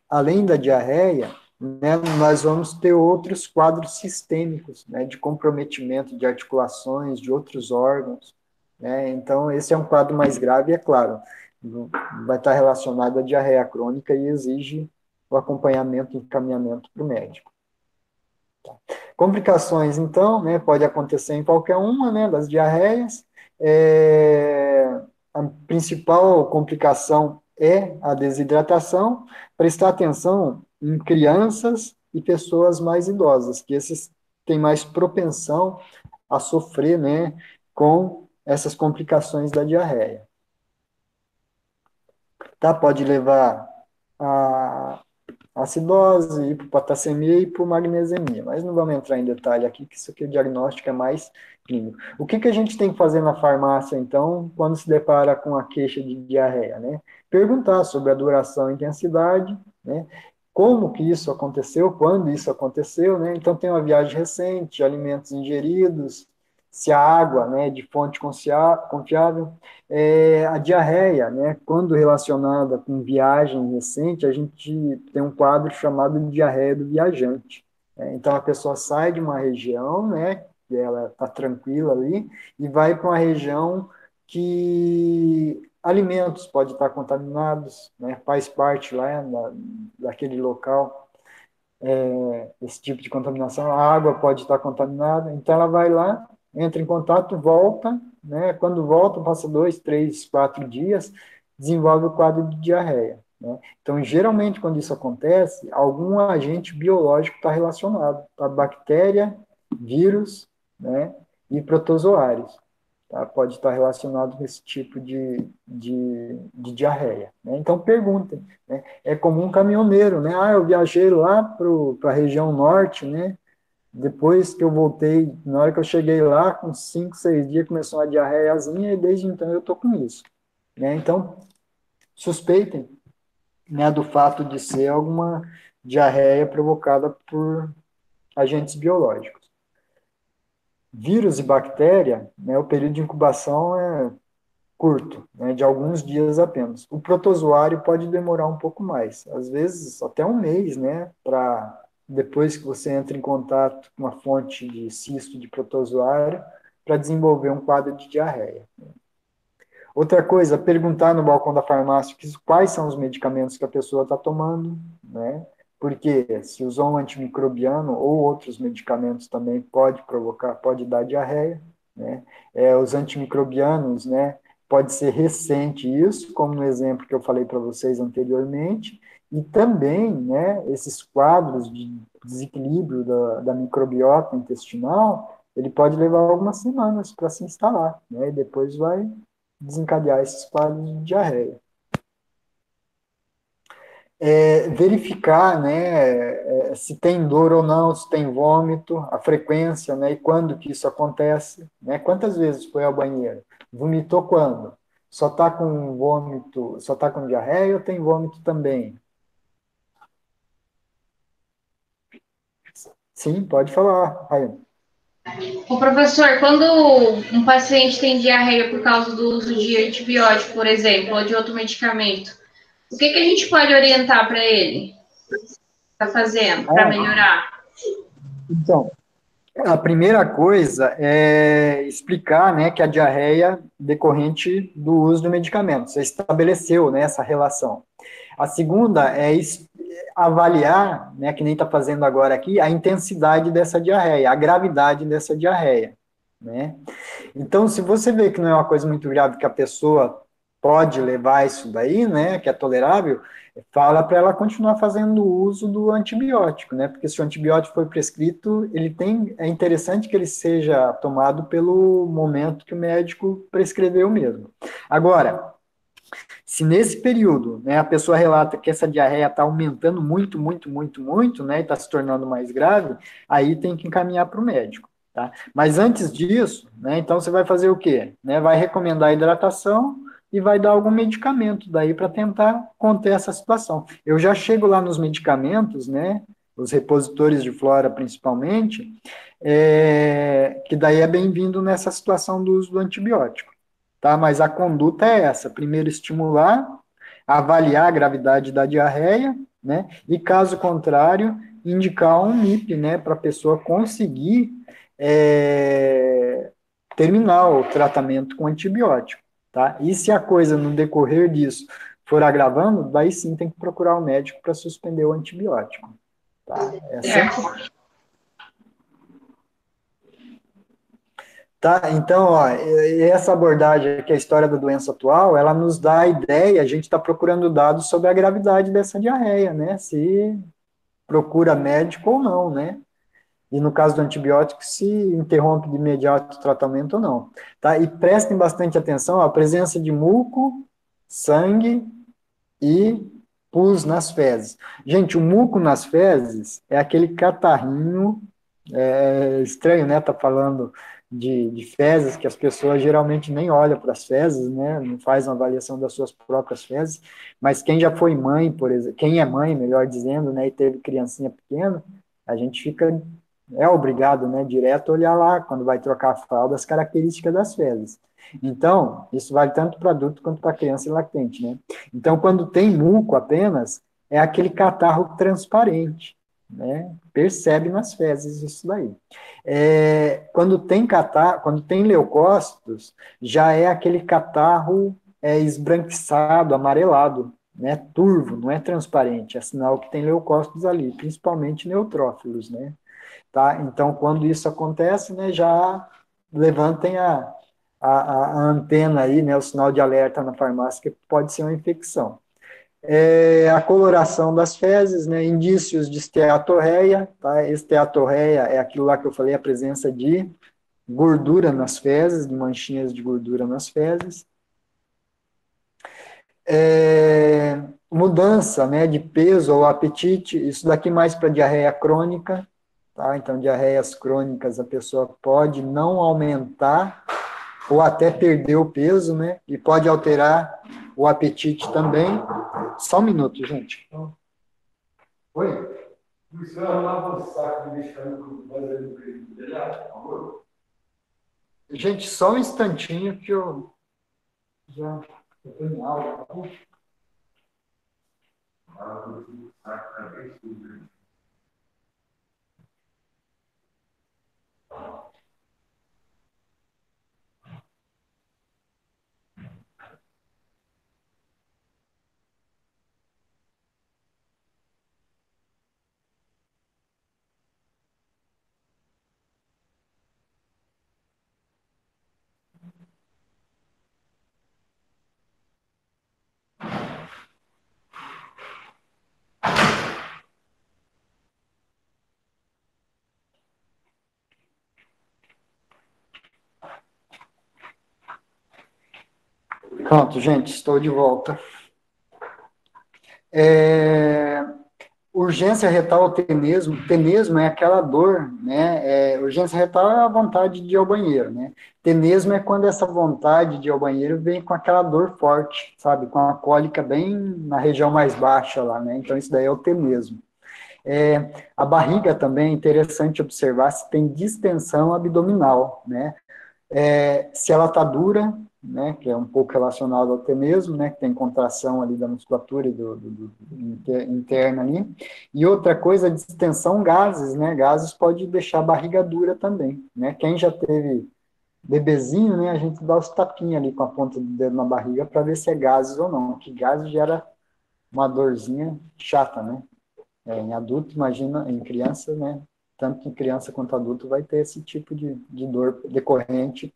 além da diarreia, né? Nós vamos ter outros quadros sistêmicos, né? De comprometimento de articulações, de outros órgãos, né? Então esse é um quadro mais grave, é claro, vai estar relacionado à diarreia crônica e exige o acompanhamento e encaminhamento para o médico. Complicações, então, né, pode acontecer em qualquer uma, né, das diarreias. A principal complicação é a desidratação. Prestar atenção em crianças e pessoas mais idosas, que esses têm mais propensão a sofrer, né, com essas complicações da diarreia. Tá? Pode levar a acidose, hipopotassemia e hipomagnesemia. Mas não vamos entrar em detalhe aqui, que isso aqui o diagnóstico é mais clínico. O que a gente tem que fazer na farmácia, então, quando se depara com a queixa de diarreia, né? Perguntar sobre a duração e intensidade, né? Como que isso aconteceu, quando isso aconteceu, né? Então, tem uma viagem recente, alimentos ingeridos, se a água, né, de fonte confiável, a diarreia, né, quando relacionada com viagem recente, a gente tem um quadro chamado de diarreia do viajante. Então, a pessoa sai de uma região, né, que ela está tranquila ali, e vai para uma região que alimentos podem estar contaminados, né, faz parte lá daquele local, esse tipo de contaminação, a água pode estar contaminada, então ela vai lá, entra em contato, volta, né? Quando volta, passa 2, 3, 4 dias, desenvolve o quadro de diarreia, né? Então, geralmente, quando isso acontece, algum agente biológico está relacionado, tá? Bactéria, vírus, né? E protozoários. Tá? Pode estar relacionado com esse tipo de diarreia. Né? Então, perguntem. Né? É comum um caminhoneiro, né? Eu viajei lá para a região norte, né? Depois que eu voltei, na hora que eu cheguei lá, com 5, 6 dias, começou uma diarreiazinha, e desde então eu estou com isso. Né? Então, suspeitem, né, do fato de ser alguma diarreia provocada por agentes biológicos. Vírus e bactéria, né, o período de incubação é curto, né, de alguns dias apenas. O protozoário pode demorar um pouco mais, às vezes até um mês, né, para depois que você entra em contato com uma fonte de cisto de protozoário, para desenvolver um quadro de diarreia. Outra coisa, perguntar no balcão da farmácia quais são os medicamentos que a pessoa está tomando, né? Porque se usou um antimicrobiano ou outros medicamentos também pode dar diarreia, né? Os antimicrobianos, né? Pode ser recente isso, como no exemplo que eu falei para vocês anteriormente, e também, né? Esses quadros de desequilíbrio da microbiota intestinal, ele pode levar algumas semanas para se instalar, né? E depois vai desencadear esses quadros de diarreia. Verificar, né, se tem dor ou não, se tem vômito, a frequência, né, e quando que isso acontece, né, quantas vezes foi ao banheiro, vomitou quando, só está com vômito, só está com diarreia ou tem vômito também? Sim, pode falar, Raiane.
O professor, quando um paciente tem diarreia por causa do uso de antibiótico, por exemplo, ou de outro medicamento, o que a gente pode orientar para ele? Está fazendo para melhorar?
Então, a primeira coisa é explicar, né, que a diarreia decorrente do uso do medicamento. Você estabeleceu, né, essa relação. A segunda é avaliar, né, que nem está fazendo agora aqui, a intensidade dessa diarreia, a gravidade dessa diarreia. Né? Então, se você vê que não é uma coisa muito grave que a pessoa pode levar isso daí, né, que é tolerável, fala para ela continuar fazendo uso do antibiótico, né, porque se o antibiótico foi prescrito, é interessante que ele seja tomado pelo momento que o médico prescreveu mesmo. Agora, se nesse período, né, a pessoa relata que essa diarreia está aumentando muito, muito, muito, muito, né, e está se tornando mais grave, aí tem que encaminhar para o médico, tá? Mas antes disso, né, então você vai fazer o quê? Né, vai recomendar a hidratação e vai dar algum medicamento daí para tentar conter essa situação. Eu já chego lá nos medicamentos, né, os repositores de flora principalmente, que daí é bem-vindo nessa situação do uso do antibiótico, tá? Mas a conduta é essa: primeiro estimular, avaliar a gravidade da diarreia, né? E caso contrário, indicar um MIP, né? Para a pessoa conseguir terminar o tratamento com antibiótico, tá? E se a coisa no decorrer disso for agravando, daí sim tem que procurar o médico para suspender o antibiótico, tá? É sempre.
Certo.
Tá, então, ó, essa abordagem que é a história da doença atual, ela nos dá a ideia, a gente está procurando dados sobre a gravidade dessa diarreia, né? Se procura médico ou não, né? E no caso do antibiótico, se interrompe de imediato o tratamento ou não. Tá? E prestem bastante atenção à presença de muco, sangue e pus nas fezes. Gente, o muco nas fezes é aquele catarrinho estranho, né? Tá falando de fezes, que as pessoas geralmente nem olham para as fezes, né? Não faz uma avaliação das suas próprias fezes, mas quem já foi mãe, por exemplo, quem é mãe, melhor dizendo, né? E teve criancinha pequena, a gente fica obrigado, né? Direto a olhar lá, quando vai trocar a fralda, as características das fezes. Então, isso vale tanto para adulto quanto para criança e lactente, né? Então, quando tem muco apenas, é aquele catarro transparente, né? Percebe nas fezes isso daí. Quando tem leucócitos, já é aquele catarro esbranquiçado, amarelado, né? Turvo, não é transparente, é sinal que tem leucócitos ali, principalmente neutrófilos, né? Tá? Então, quando isso acontece, né, já levantem a antena aí, né, o sinal de alerta na farmácia, que pode ser uma infecção. A coloração das fezes, né, indícios de esteatorreia, tá? Esteatorreia é aquilo lá que eu falei, a presença de gordura nas fezes, de manchinhas de gordura nas fezes. Mudança, né, de peso ou apetite, isso daqui mais para diarreia crônica, tá? Então, diarreias crônicas, a pessoa pode não aumentar ou até perder o peso, né, e pode alterar o apetite também. Só um minuto, gente. Oi? Luciano, arrumava o saco de mexicano fazendo por favor? Gente, só um instantinho que eu já estou em aula. Pronto, gente, estou de volta. É, urgência retal ou tenesmo, tenesmo é aquela dor, né? Urgência retal é a vontade de ir ao banheiro, né? Tenesmo é quando essa vontade de ir ao banheiro vem com aquela dor forte, sabe? Com a cólica bem na região mais baixa lá, né? Então isso daí é o tenesmo. A barriga também é interessante observar se tem distensão abdominal, né? Se ela está dura, né, que é um pouco relacionado ao tenesmo, né, que tem contração ali da musculatura e interna ali. E outra coisa, distensão gases, né, gases pode deixar a barriga dura também, né. Quem já teve bebezinho, né, a gente dá os tapinhas ali com a ponta do dedo na barriga para ver se é gases ou não, que gases gera uma dorzinha chata, né. Em adulto, imagina, em criança, né, tanto em criança quanto adulto vai ter esse tipo de dor decorrente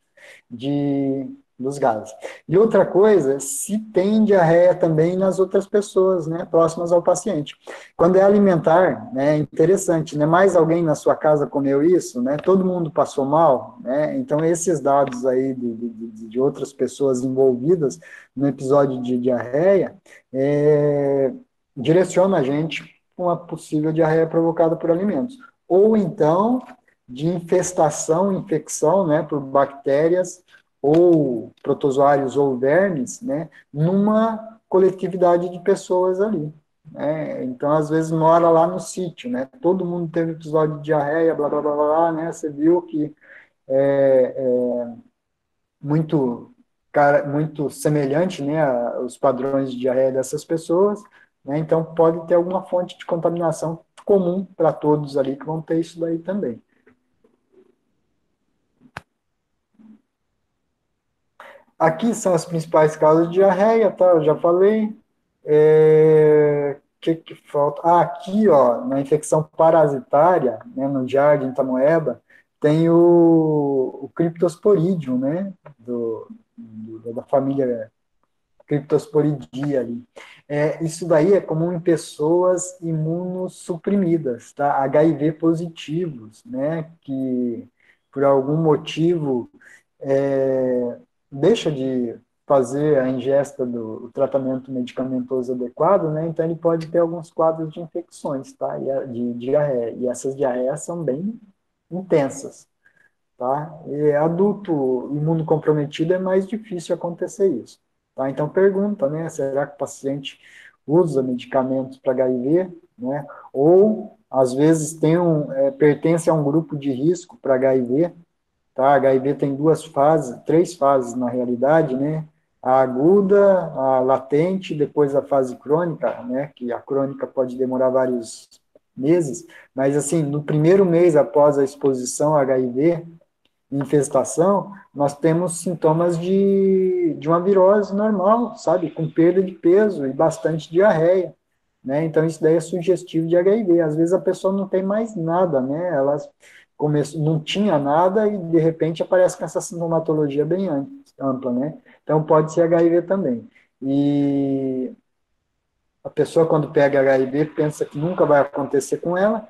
de dos gases. E outra coisa, se tem diarreia também nas outras pessoas, né, próximas ao paciente. Quando é alimentar, né, é interessante, né, mais alguém na sua casa comeu isso, né, todo mundo passou mal, né, então esses dados aí de outras pessoas envolvidas no episódio de diarreia, direciona a gente para uma possível diarreia provocada por alimentos. Ou então, de infestação, infecção, né, por bactérias ou protozoários ou vermes, né, numa coletividade de pessoas ali. Né? Então, às vezes, mora lá no sítio, né? Todo mundo teve episódio de diarreia, blá, blá, blá, blá, né? Você viu que muito, muito semelhante, né, aos padrões de diarreia dessas pessoas, né? Então, pode ter alguma fonte de contaminação comum para todos ali que vão ter isso daí também. Aqui são as principais causas de diarreia, tá? Eu já falei. Que falta? Ah, aqui, ó, na infecção parasitária, né, no Giardia Entamoeba, tem o Cryptosporidium, né, da família Cryptosporidia ali. Isso daí é comum em pessoas imunossuprimidas, tá? HIV positivos, né, que por algum motivo deixa de fazer a ingesta do tratamento medicamentoso adequado, né? Então ele pode ter alguns quadros de infecções, tá? De diarreia. E essas diarreias são bem intensas, tá? E adulto imunocomprometido é mais difícil acontecer isso, tá? Então pergunta, né? Será que o paciente usa medicamentos para HIV, né? Ou às vezes pertence a um grupo de risco para HIV, tá? HIV tem duas fases, três fases na realidade, né? A aguda, a latente, depois a fase crônica, né? Que a crônica pode demorar vários meses, mas assim, no primeiro mês após a exposição a HIV, infestação, nós temos sintomas de uma virose normal, sabe? Com perda de peso e bastante diarreia, né? Então, isso daí é sugestivo de HIV. Às vezes a pessoa não tem mais nada, né? Ela não tinha nada e, de repente, aparece com essa sintomatologia bem ampla, né? Então, pode ser HIV também. E a pessoa, quando pega HIV, pensa que nunca vai acontecer com ela,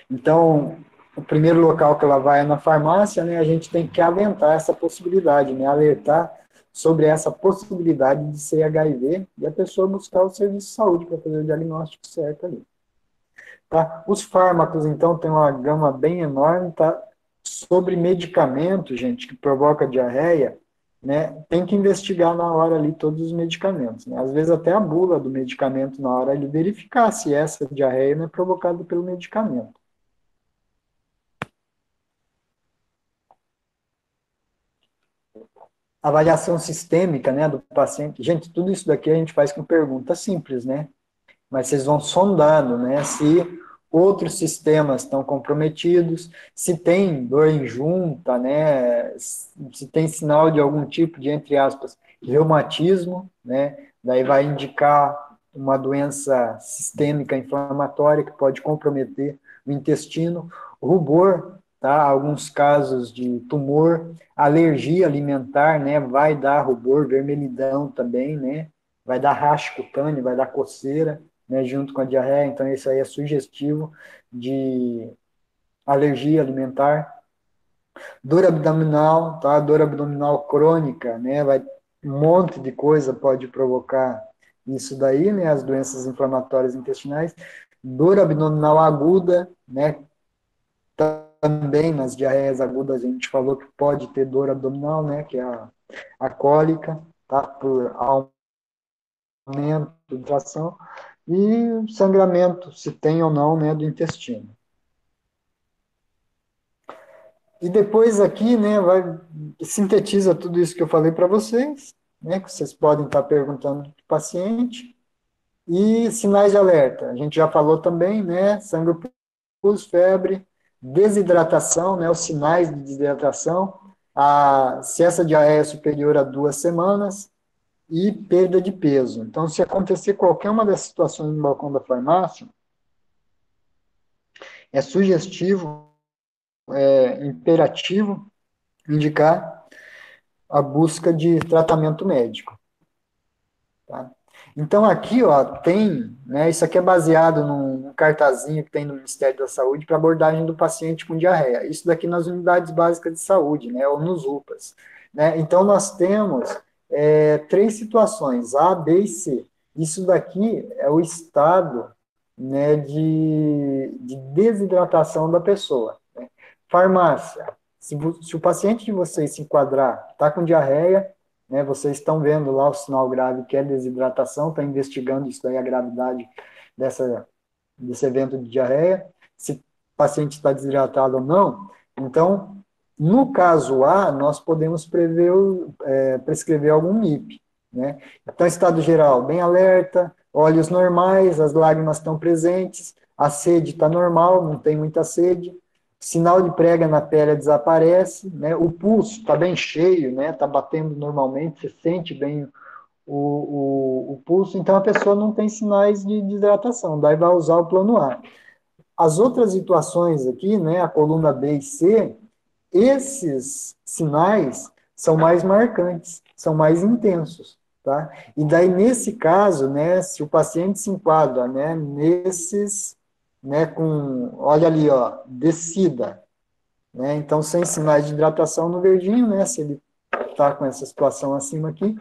então, o primeiro local que ela vai é na farmácia, né? A gente tem que aventar essa possibilidade, né? Alertar sobre essa possibilidade de ser HIV e a pessoa buscar o serviço de saúde para fazer o diagnóstico certo ali. Tá? Os fármacos, então, tem uma gama bem enorme, tá? Sobre medicamento, gente, que provoca diarreia, né? Tem que investigar na hora ali todos os medicamentos, né? Às vezes até a bula do medicamento na hora ele verificar se essa diarreia não é provocada pelo medicamento. Avaliação sistêmica, né, do paciente. Gente, tudo isso daqui a gente faz com pergunta simples, né? Mas vocês vão sondando, né, se outros sistemas estão comprometidos, se tem dor em junta, né, se tem sinal de algum tipo de, entre aspas, reumatismo, né, daí vai indicar uma doença sistêmica inflamatória que pode comprometer o intestino, rubor, tá, alguns casos de tumor, alergia alimentar, né, vai dar rubor, vermelhidão também, né, vai dar rash cutâneo, vai dar coceira, né, junto com a diarreia, então isso aí é sugestivo de alergia alimentar. Dor abdominal, tá? Dor abdominal crônica, né? Um monte de coisa pode provocar isso daí, né? As doenças inflamatórias intestinais. Dor abdominal aguda, né? Também nas diarreias agudas a gente falou que pode ter dor abdominal, né? Que é a cólica, tá? Por aumento de tração. E sangramento, se tem ou não, né, do intestino. E depois aqui, né, sintetiza tudo isso que eu falei para vocês, né, que vocês podem estar perguntando do paciente. E sinais de alerta, a gente já falou também, né, sangue pus, febre, desidratação, né, os sinais de desidratação, se essa diarreia é superior a 2 semanas, e perda de peso. Então, se acontecer qualquer uma dessas situações no balcão da farmácia, é sugestivo, imperativo indicar a busca de tratamento médico. Tá? Então, aqui, ó, tem, né, isso aqui é baseado num cartazinho que tem no Ministério da Saúde para abordagem do paciente com diarreia. Isso daqui nas unidades básicas de saúde, né, ou nos UPAs. Né? Então, nós temos três situações, A, B e C. Isso daqui é o estado, né, de desidratação da pessoa. Né? Farmácia. Se o paciente de vocês se enquadrar, está com diarreia, né, vocês estão vendo lá o sinal grave que é desidratação, está investigando isso daí, a gravidade desse evento de diarreia, se o paciente está desidratado ou não. Então, no caso A, nós podemos prescrever algum MIP. Né? Então, estado geral, bem alerta, olhos normais, as lágrimas estão presentes, a sede está normal, não tem muita sede, sinal de prega na pele desaparece, né? O pulso está bem cheio, né? Está batendo normalmente, você sente bem o pulso, então a pessoa não tem sinais de desidratação, daí vai usar o plano A. As outras situações aqui, né, a coluna B e C, esses sinais são mais marcantes, são mais intensos, tá? E daí, nesse caso, né, se o paciente se enquadra, né, nesses, né, olha ali, ó, descida, né, então sem sinais de hidratação no verdinho, né, se ele está com essa situação acima aqui,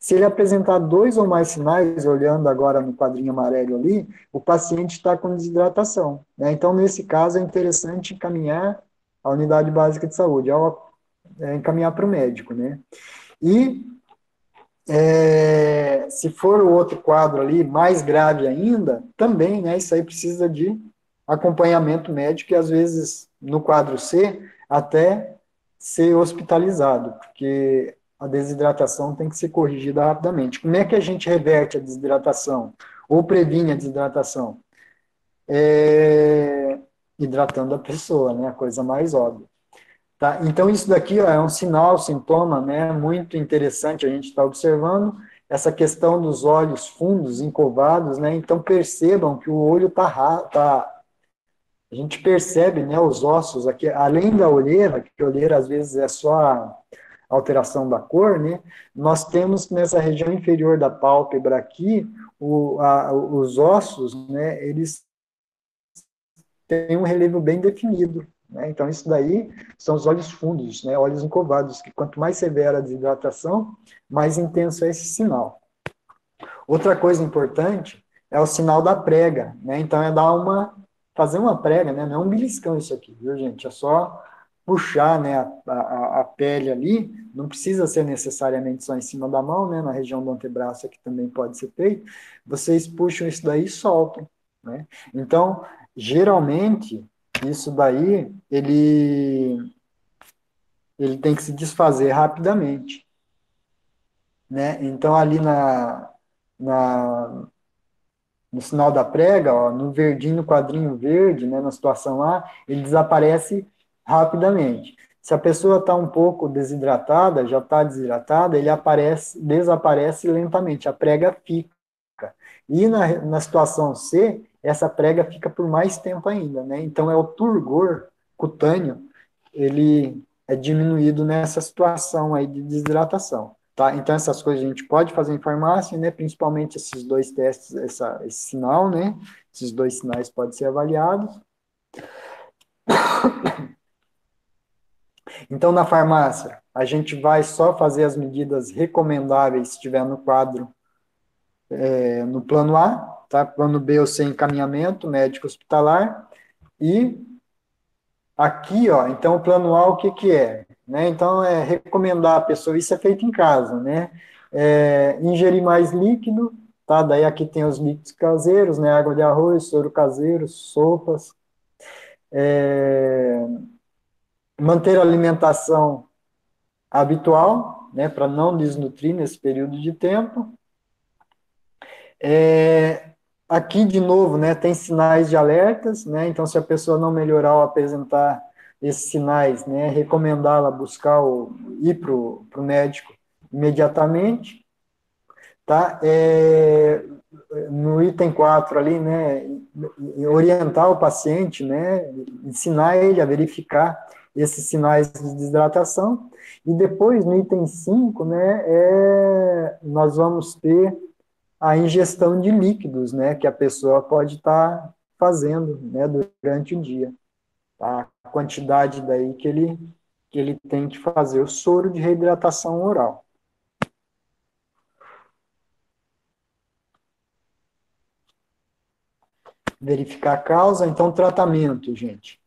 se ele apresentar dois ou mais sinais, olhando agora no quadrinho amarelo ali, o paciente está com desidratação. Né? Então, nesse caso, é interessante encaminhar a unidade básica de saúde, encaminhar para o médico. Né? E, se for o outro quadro ali, mais grave ainda, também, né, isso aí precisa de acompanhamento médico e, às vezes, no quadro C, até ser hospitalizado, porque a desidratação tem que ser corrigida rapidamente. Como é que a gente reverte a desidratação? Ou previne a desidratação? Hidratando a pessoa, né? A coisa mais óbvia. Tá? Então, isso daqui, ó, é um sinal, sintoma, né? Muito interessante a gente está observando. Essa questão dos olhos fundos, encovados, né? Então, percebam que o olho a gente percebe, né, os ossos aqui, além da olheira, que a olheira às vezes é só a alteração da cor, né, nós temos nessa região inferior da pálpebra aqui, os ossos, né, eles têm um relevo bem definido, né, então isso daí são os olhos fundos, né, olhos encovados, que quanto mais severa a desidratação, mais intenso é esse sinal. Outra coisa importante é o sinal da prega, né, então é fazer uma prega, né, não é um beliscão isso aqui, viu, gente, é só puxar, né, a pele ali, não precisa ser necessariamente só em cima da mão, né, na região do antebraço aqui também pode ser feito, vocês puxam isso daí e soltam, né, então, geralmente, isso daí, ele tem que se desfazer rapidamente, né, então ali no sinal da prega, ó, no verdinho, no quadrinho verde, né, na situação A, ele desaparece rapidamente. Se a pessoa está um pouco desidratada, já está desidratada, ele desaparece lentamente, a prega fica. E na situação C, essa prega fica por mais tempo ainda, né? Então, é o turgor cutâneo, ele é diminuído nessa situação aí de desidratação. Tá? Então, essas coisas a gente pode fazer em farmácia, né? Principalmente esses dois testes, esse sinal, né? Esses dois sinais podem ser avaliados. Então, na farmácia, a gente vai só fazer as medidas recomendáveis se estiver no quadro, no plano A, tá? Plano B, ou C, encaminhamento médico hospitalar. E aqui, ó, então, o plano A, o que que é? Né? Então, é recomendar a pessoa, isso é feito em casa, né? Ingerir mais líquido, tá? Daí aqui tem os líquidos caseiros, né? Água de arroz, soro caseiro, sopas. Manter a alimentação habitual, né? Para não desnutrir nesse período de tempo. Aqui, de novo, né? Tem sinais de alertas, né? Então, se a pessoa não melhorar ou apresentar esses sinais, né? Recomendá-la ir para o médico imediatamente. Tá? No item 4 ali, né, orientar o paciente, né, ensinar ele a verificar esses sinais de desidratação. E depois, no item 5, né, nós vamos ter a ingestão de líquidos, né, que a pessoa pode estar fazendo, né, durante o dia. Tá? A quantidade daí que ele tem que fazer o soro de reidratação oral. Verificar a causa, então tratamento, gente.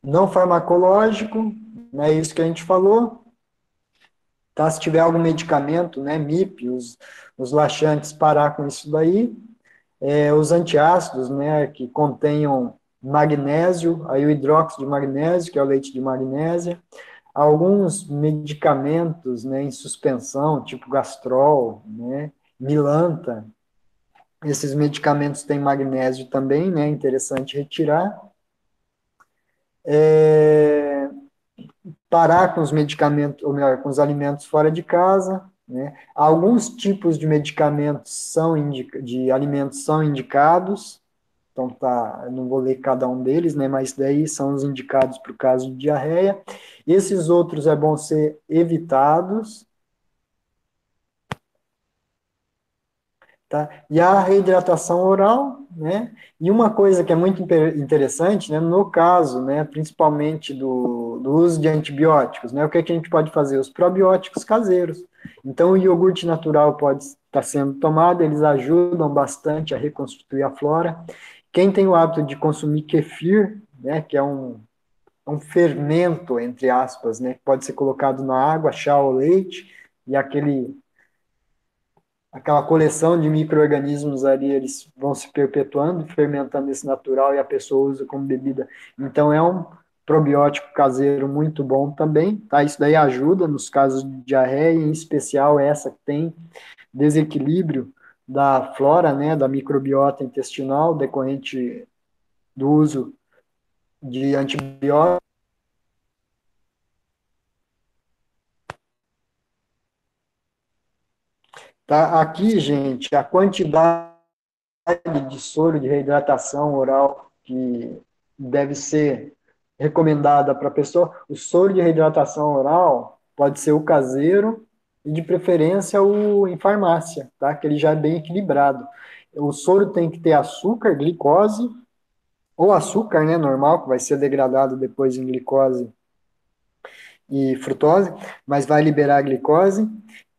Não farmacológico, não é isso que a gente falou. Tá? Se tiver algum medicamento, né, MIP, os laxantes, parar com isso daí. Os antiácidos, né, que contenham magnésio, aí o hidróxido de magnésio, que é o leite de magnésia. Alguns medicamentos, né, em suspensão, tipo Gastrol, né, Milanta. Esses medicamentos têm magnésio também, né, interessante retirar. Parar com os medicamentos, ou melhor, com os alimentos fora de casa, né? Alguns tipos de medicamentos de alimentos são indicados, então tá, eu não vou ler cada um deles, né, mas daí são os indicados para o caso de diarreia. Esses outros é bom ser evitados, tá? E a reidratação oral, né? E uma coisa que é muito interessante, né, no caso, né, principalmente do uso de antibióticos, né, o que a gente pode fazer? Os probióticos caseiros. Então, o iogurte natural pode estar sendo tomado, eles ajudam bastante a reconstituir a flora. Quem tem o hábito de consumir kefir, né, que é um fermento, entre aspas, né, que pode ser colocado na água, chá ou leite, e aquela coleção de micro-organismos ali, eles vão se perpetuando, fermentando esse natural, e a pessoa usa como bebida. Então, é um probiótico caseiro muito bom também, tá? Isso daí ajuda nos casos de diarreia, em especial essa que tem desequilíbrio da flora, né, da microbiota intestinal, decorrente do uso de antibióticos. Tá? Aqui, gente, a quantidade de soro de reidratação oral que deve ser recomendada para a pessoa, o soro de reidratação oral pode ser o caseiro e, de preferência, o em farmácia, tá? Que ele já é bem equilibrado. O soro tem que ter açúcar, glicose, ou açúcar, né, normal, que vai ser degradado depois em glicose e frutose, mas vai liberar a glicose,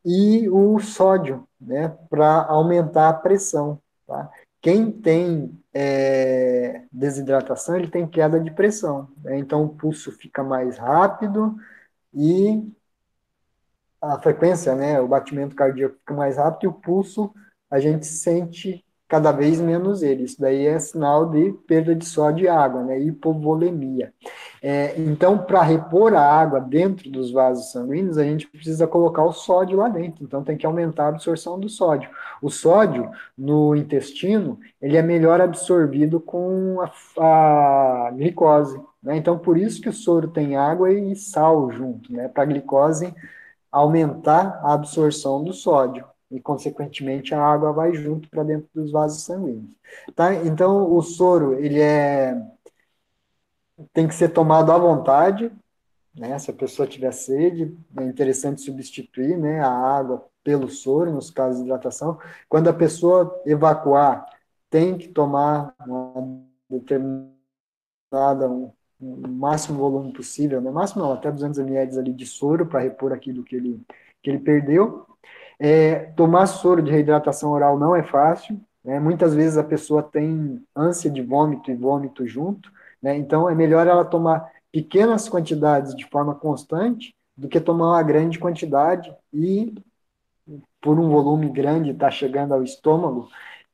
e o sódio, né, para aumentar a pressão, tá? Quem tem desidratação, ele tem queda de pressão, né? Então o pulso fica mais rápido e a frequência, né, o batimento cardíaco fica mais rápido e o pulso a gente sente cada vez menos ele. Isso daí é sinal de perda de sódio e água, né, hipovolemia. Então, para repor a água dentro dos vasos sanguíneos, a gente precisa colocar o sódio lá dentro. Então, tem que aumentar a absorção do sódio. O sódio no intestino, ele é melhor absorvido com a glicose, né? Então, por isso que o soro tem água e sal junto, né? Para a glicose aumentar a absorção do sódio e, consequentemente, a água vai junto para dentro dos vasos sanguíneos. Tá? Então, o soro, tem que ser tomado à vontade, né? Se a pessoa tiver sede, é interessante substituir, né, a água pelo soro, nos casos de hidratação. Quando a pessoa evacuar, tem que tomar uma determinada, um máximo volume possível, né? Máximo não, até 200 ml ali de soro para repor aquilo que ele perdeu. Tomar soro de reidratação oral não é fácil, né? Muitas vezes a pessoa tem ânsia de vômito e vômito junto, né? Então é melhor ela tomar pequenas quantidades de forma constante do que tomar uma grande quantidade e, por um volume grande, estar chegando ao estômago,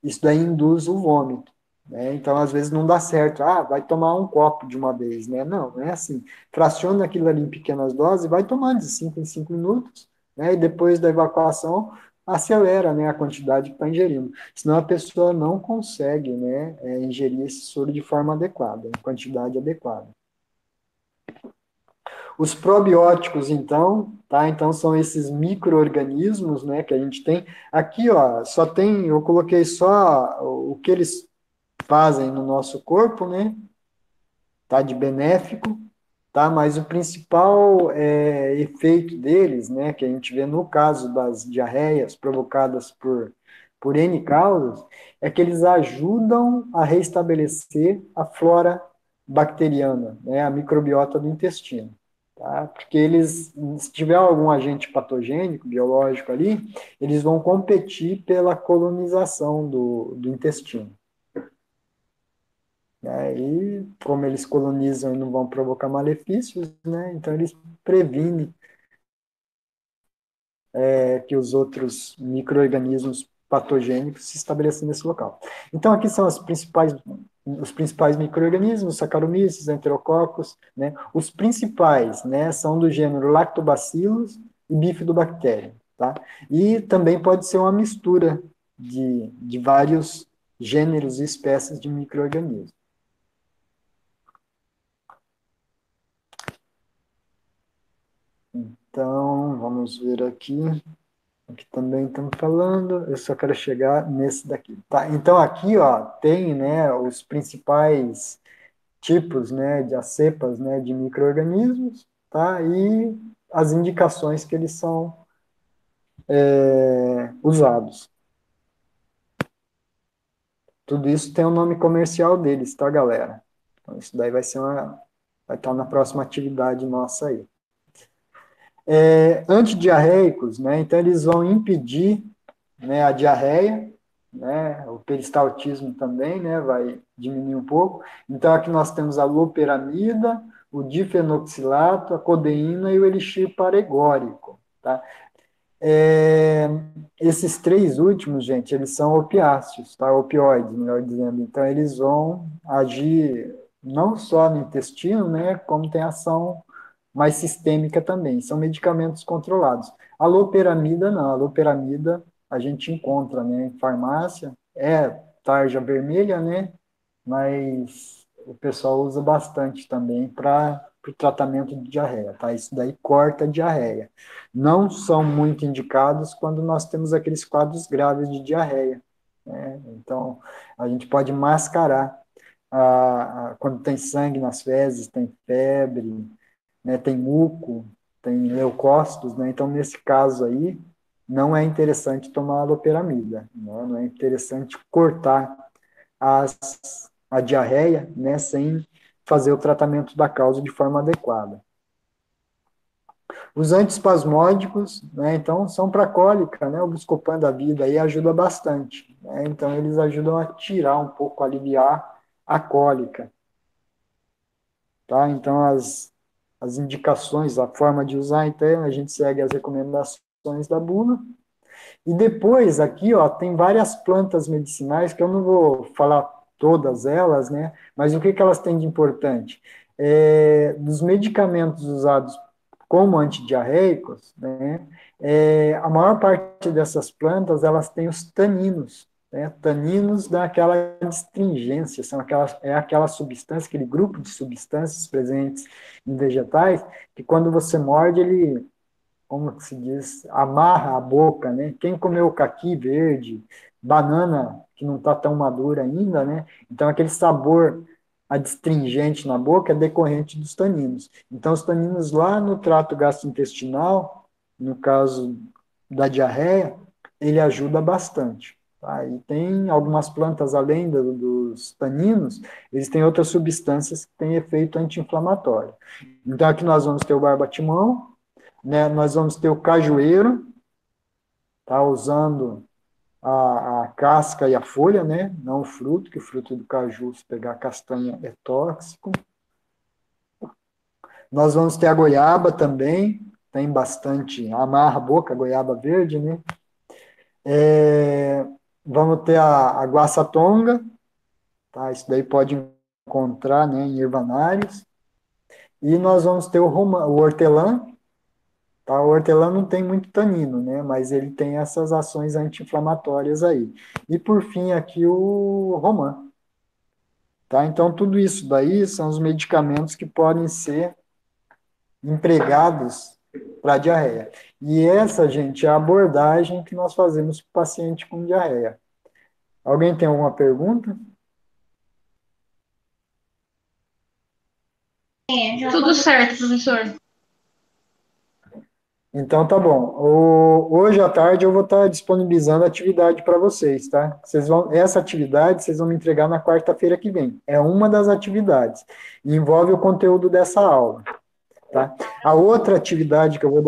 isso daí induz o vômito, né? Então, às vezes, não dá certo. Ah, vai tomar um copo de uma vez, né? Não, não é assim. Fraciona aquilo ali em pequenas doses e vai tomando de 5 em 5 minutos, né? E depois da evacuação, acelera, né, a quantidade que está ingerindo. Senão a pessoa não consegue, né, ingerir esse soro de forma adequada, em quantidade adequada. Os probióticos, então, tá? Então são esses micro-organismos, né, que a gente tem. Aqui, ó, só tem, eu coloquei só o que eles fazem no nosso corpo, né? Tá de benéfico. tá? Mas o principal efeito deles, né, que a gente vê no caso das diarreias provocadas por N causas, é que eles ajudam a restabelecer a flora bacteriana, né, a microbiota do intestino. Tá? Porque eles, se tiver algum agente patogênico, biológico ali, eles vão competir pela colonização do intestino. Né? E como eles colonizam e não vão provocar malefícios, né? Então eles previnem que os outros micro-organismos patogênicos se estabeleçam nesse local. Então aqui são os principais micro-organismos, Saccharomyces, Enterococos, né? Os principais, né, são do gênero Lactobacillus e Bifidobacterium, tá? E também pode ser uma mistura de vários gêneros e espécies de micro-organismos. Então, vamos ver aqui. Aqui também estamos falando. Eu só quero chegar nesse daqui. Tá? Então, aqui, ó, tem, né, os principais tipos, né, de as cepas, né, de micro-organismos, tá? E as indicações que eles são usados. Tudo isso tem o nome comercial deles, tá, galera? Então, isso daí vai estar na próxima atividade nossa aí. Antidiarreicos, né? Então, eles vão impedir, né, a diarreia, né, o peristaltismo também, né, vai diminuir um pouco. Então, aqui nós temos a loperamida, o difenoxilato, a codeína e o elixir paregórico, tá? É, esses três últimos, gente, eles são opiáceos, tá? Opioides, melhor dizendo. Então, eles vão agir não só no intestino, né, como tem ação mais sistêmica também. São medicamentos controlados. A loperamida, não. A loperamida a gente encontra, né, em farmácia. É tarja vermelha, né? Mas o pessoal usa bastante também para o tratamento de diarreia, tá? Isso daí corta a diarreia. Não são muito indicados quando nós temos aqueles quadros graves de diarreia, né? Então, a gente pode mascarar quando tem sangue nas fezes, tem febre, né, tem muco, tem leucócitos, né? Então, nesse caso aí, não é interessante tomar loperamida, né? Não é interessante cortar as, a diarreia, né, sem fazer o tratamento da causa de forma adequada. Os antiespasmódicos, né, então, são para cólica, né, o Buscopan da vida aí ajuda bastante, né, então eles ajudam a tirar um pouco, aliviar a cólica, tá? Então, as indicações, a forma de usar, então, a gente segue as recomendações da bula. E depois, aqui, ó, tem várias plantas medicinais, que eu não vou falar todas elas, né? Mas o que, que elas têm de importante? Dos medicamentos usados como antidiarreicos, né? A maior parte dessas plantas, elas têm os taninos, né? Taninos dão aquela astringência, é aquela substância, aquele grupo de substâncias presentes em vegetais, que quando você morde, ele, como se diz, amarra a boca, né? Quem comeu caqui verde, banana que não está tão madura ainda, né? Então aquele sabor adstringente na boca é decorrente dos taninos. Então os taninos lá no trato gastrointestinal, no caso da diarreia, ele ajuda bastante. Tá? E tem algumas plantas além dos taninos, eles têm outras substâncias que têm efeito anti-inflamatório. Então aqui nós vamos ter o barbatimão, né? Nós vamos ter o cajueiro, tá? Usando a casca e a folha, né? Não o fruto, que o fruto do caju, se pegar a castanha, é tóxico. Nós vamos ter a goiaba também, tem bastante, amarra a boca, a goiaba verde, né? Vamos ter a guaçatonga, tá? Isso daí pode encontrar, né, em ervanários. E nós vamos ter o hortelã, tá? O hortelã não tem muito tanino, né? Mas ele tem essas ações anti-inflamatórias aí. E por fim aqui o romã, tá? Então tudo isso daí são os medicamentos que podem ser empregados para diarreia. E essa, gente, é a abordagem que nós fazemos para o paciente com diarreia. Alguém tem alguma pergunta?
Tudo certo, professor.
Então tá bom. Hoje à tarde eu vou estar disponibilizando a atividade para vocês, tá? Essa atividade vocês vão me entregar na quarta-feira que vem. É uma das atividades. Envolve o conteúdo dessa aula, tá? A outra atividade que eu vou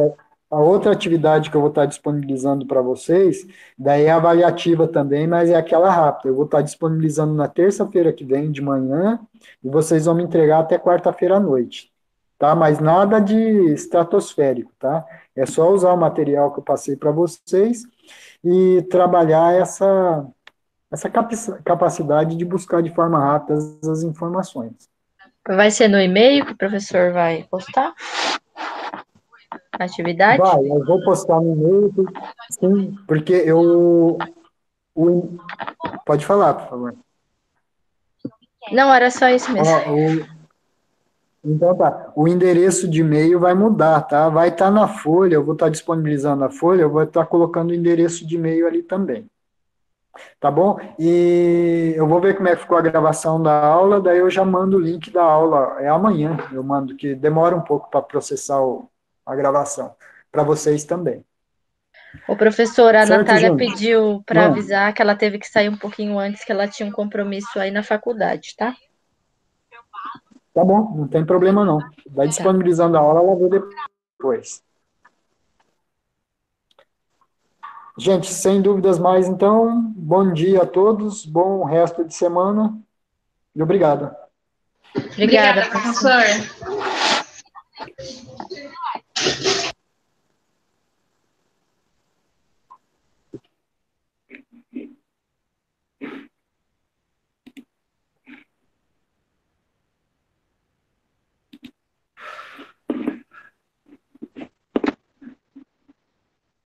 estar disponibilizando para vocês, daí é avaliativa também, mas é aquela rápida. Eu vou estar disponibilizando na terça-feira que vem de manhã e vocês vão me entregar até quarta-feira à noite, tá? Mas nada de estratosférico, tá? É só usar o material que eu passei para vocês e trabalhar essa capacidade de buscar de forma rápida as informações.
Vai ser no e-mail que o professor vai postar a atividade?
Vai, eu vou postar no e-mail, sim, porque pode falar, por favor.
Não, era só isso mesmo.
Então tá, o endereço de e-mail vai mudar, tá? Vai estar na folha, eu vou estar disponibilizando a folha, eu vou estar colocando o endereço de e-mail ali também. Tá bom? E eu vou ver como é que ficou a gravação da aula, daí eu já mando o link da aula. É amanhã, eu mando, que demora um pouco para processar a gravação. Para vocês também.
O professor, a
Certo,
Natália
gente?
pediu para avisar que ela teve que sair um pouquinho antes, que ela tinha um compromisso aí na faculdade, tá?
Tá bom, não tem problema não. Vai disponibilizando a aula, ela vê depois. Gente, sem dúvidas mais, então, bom dia a todos, bom resto de semana e obrigado.
Obrigada,
professor.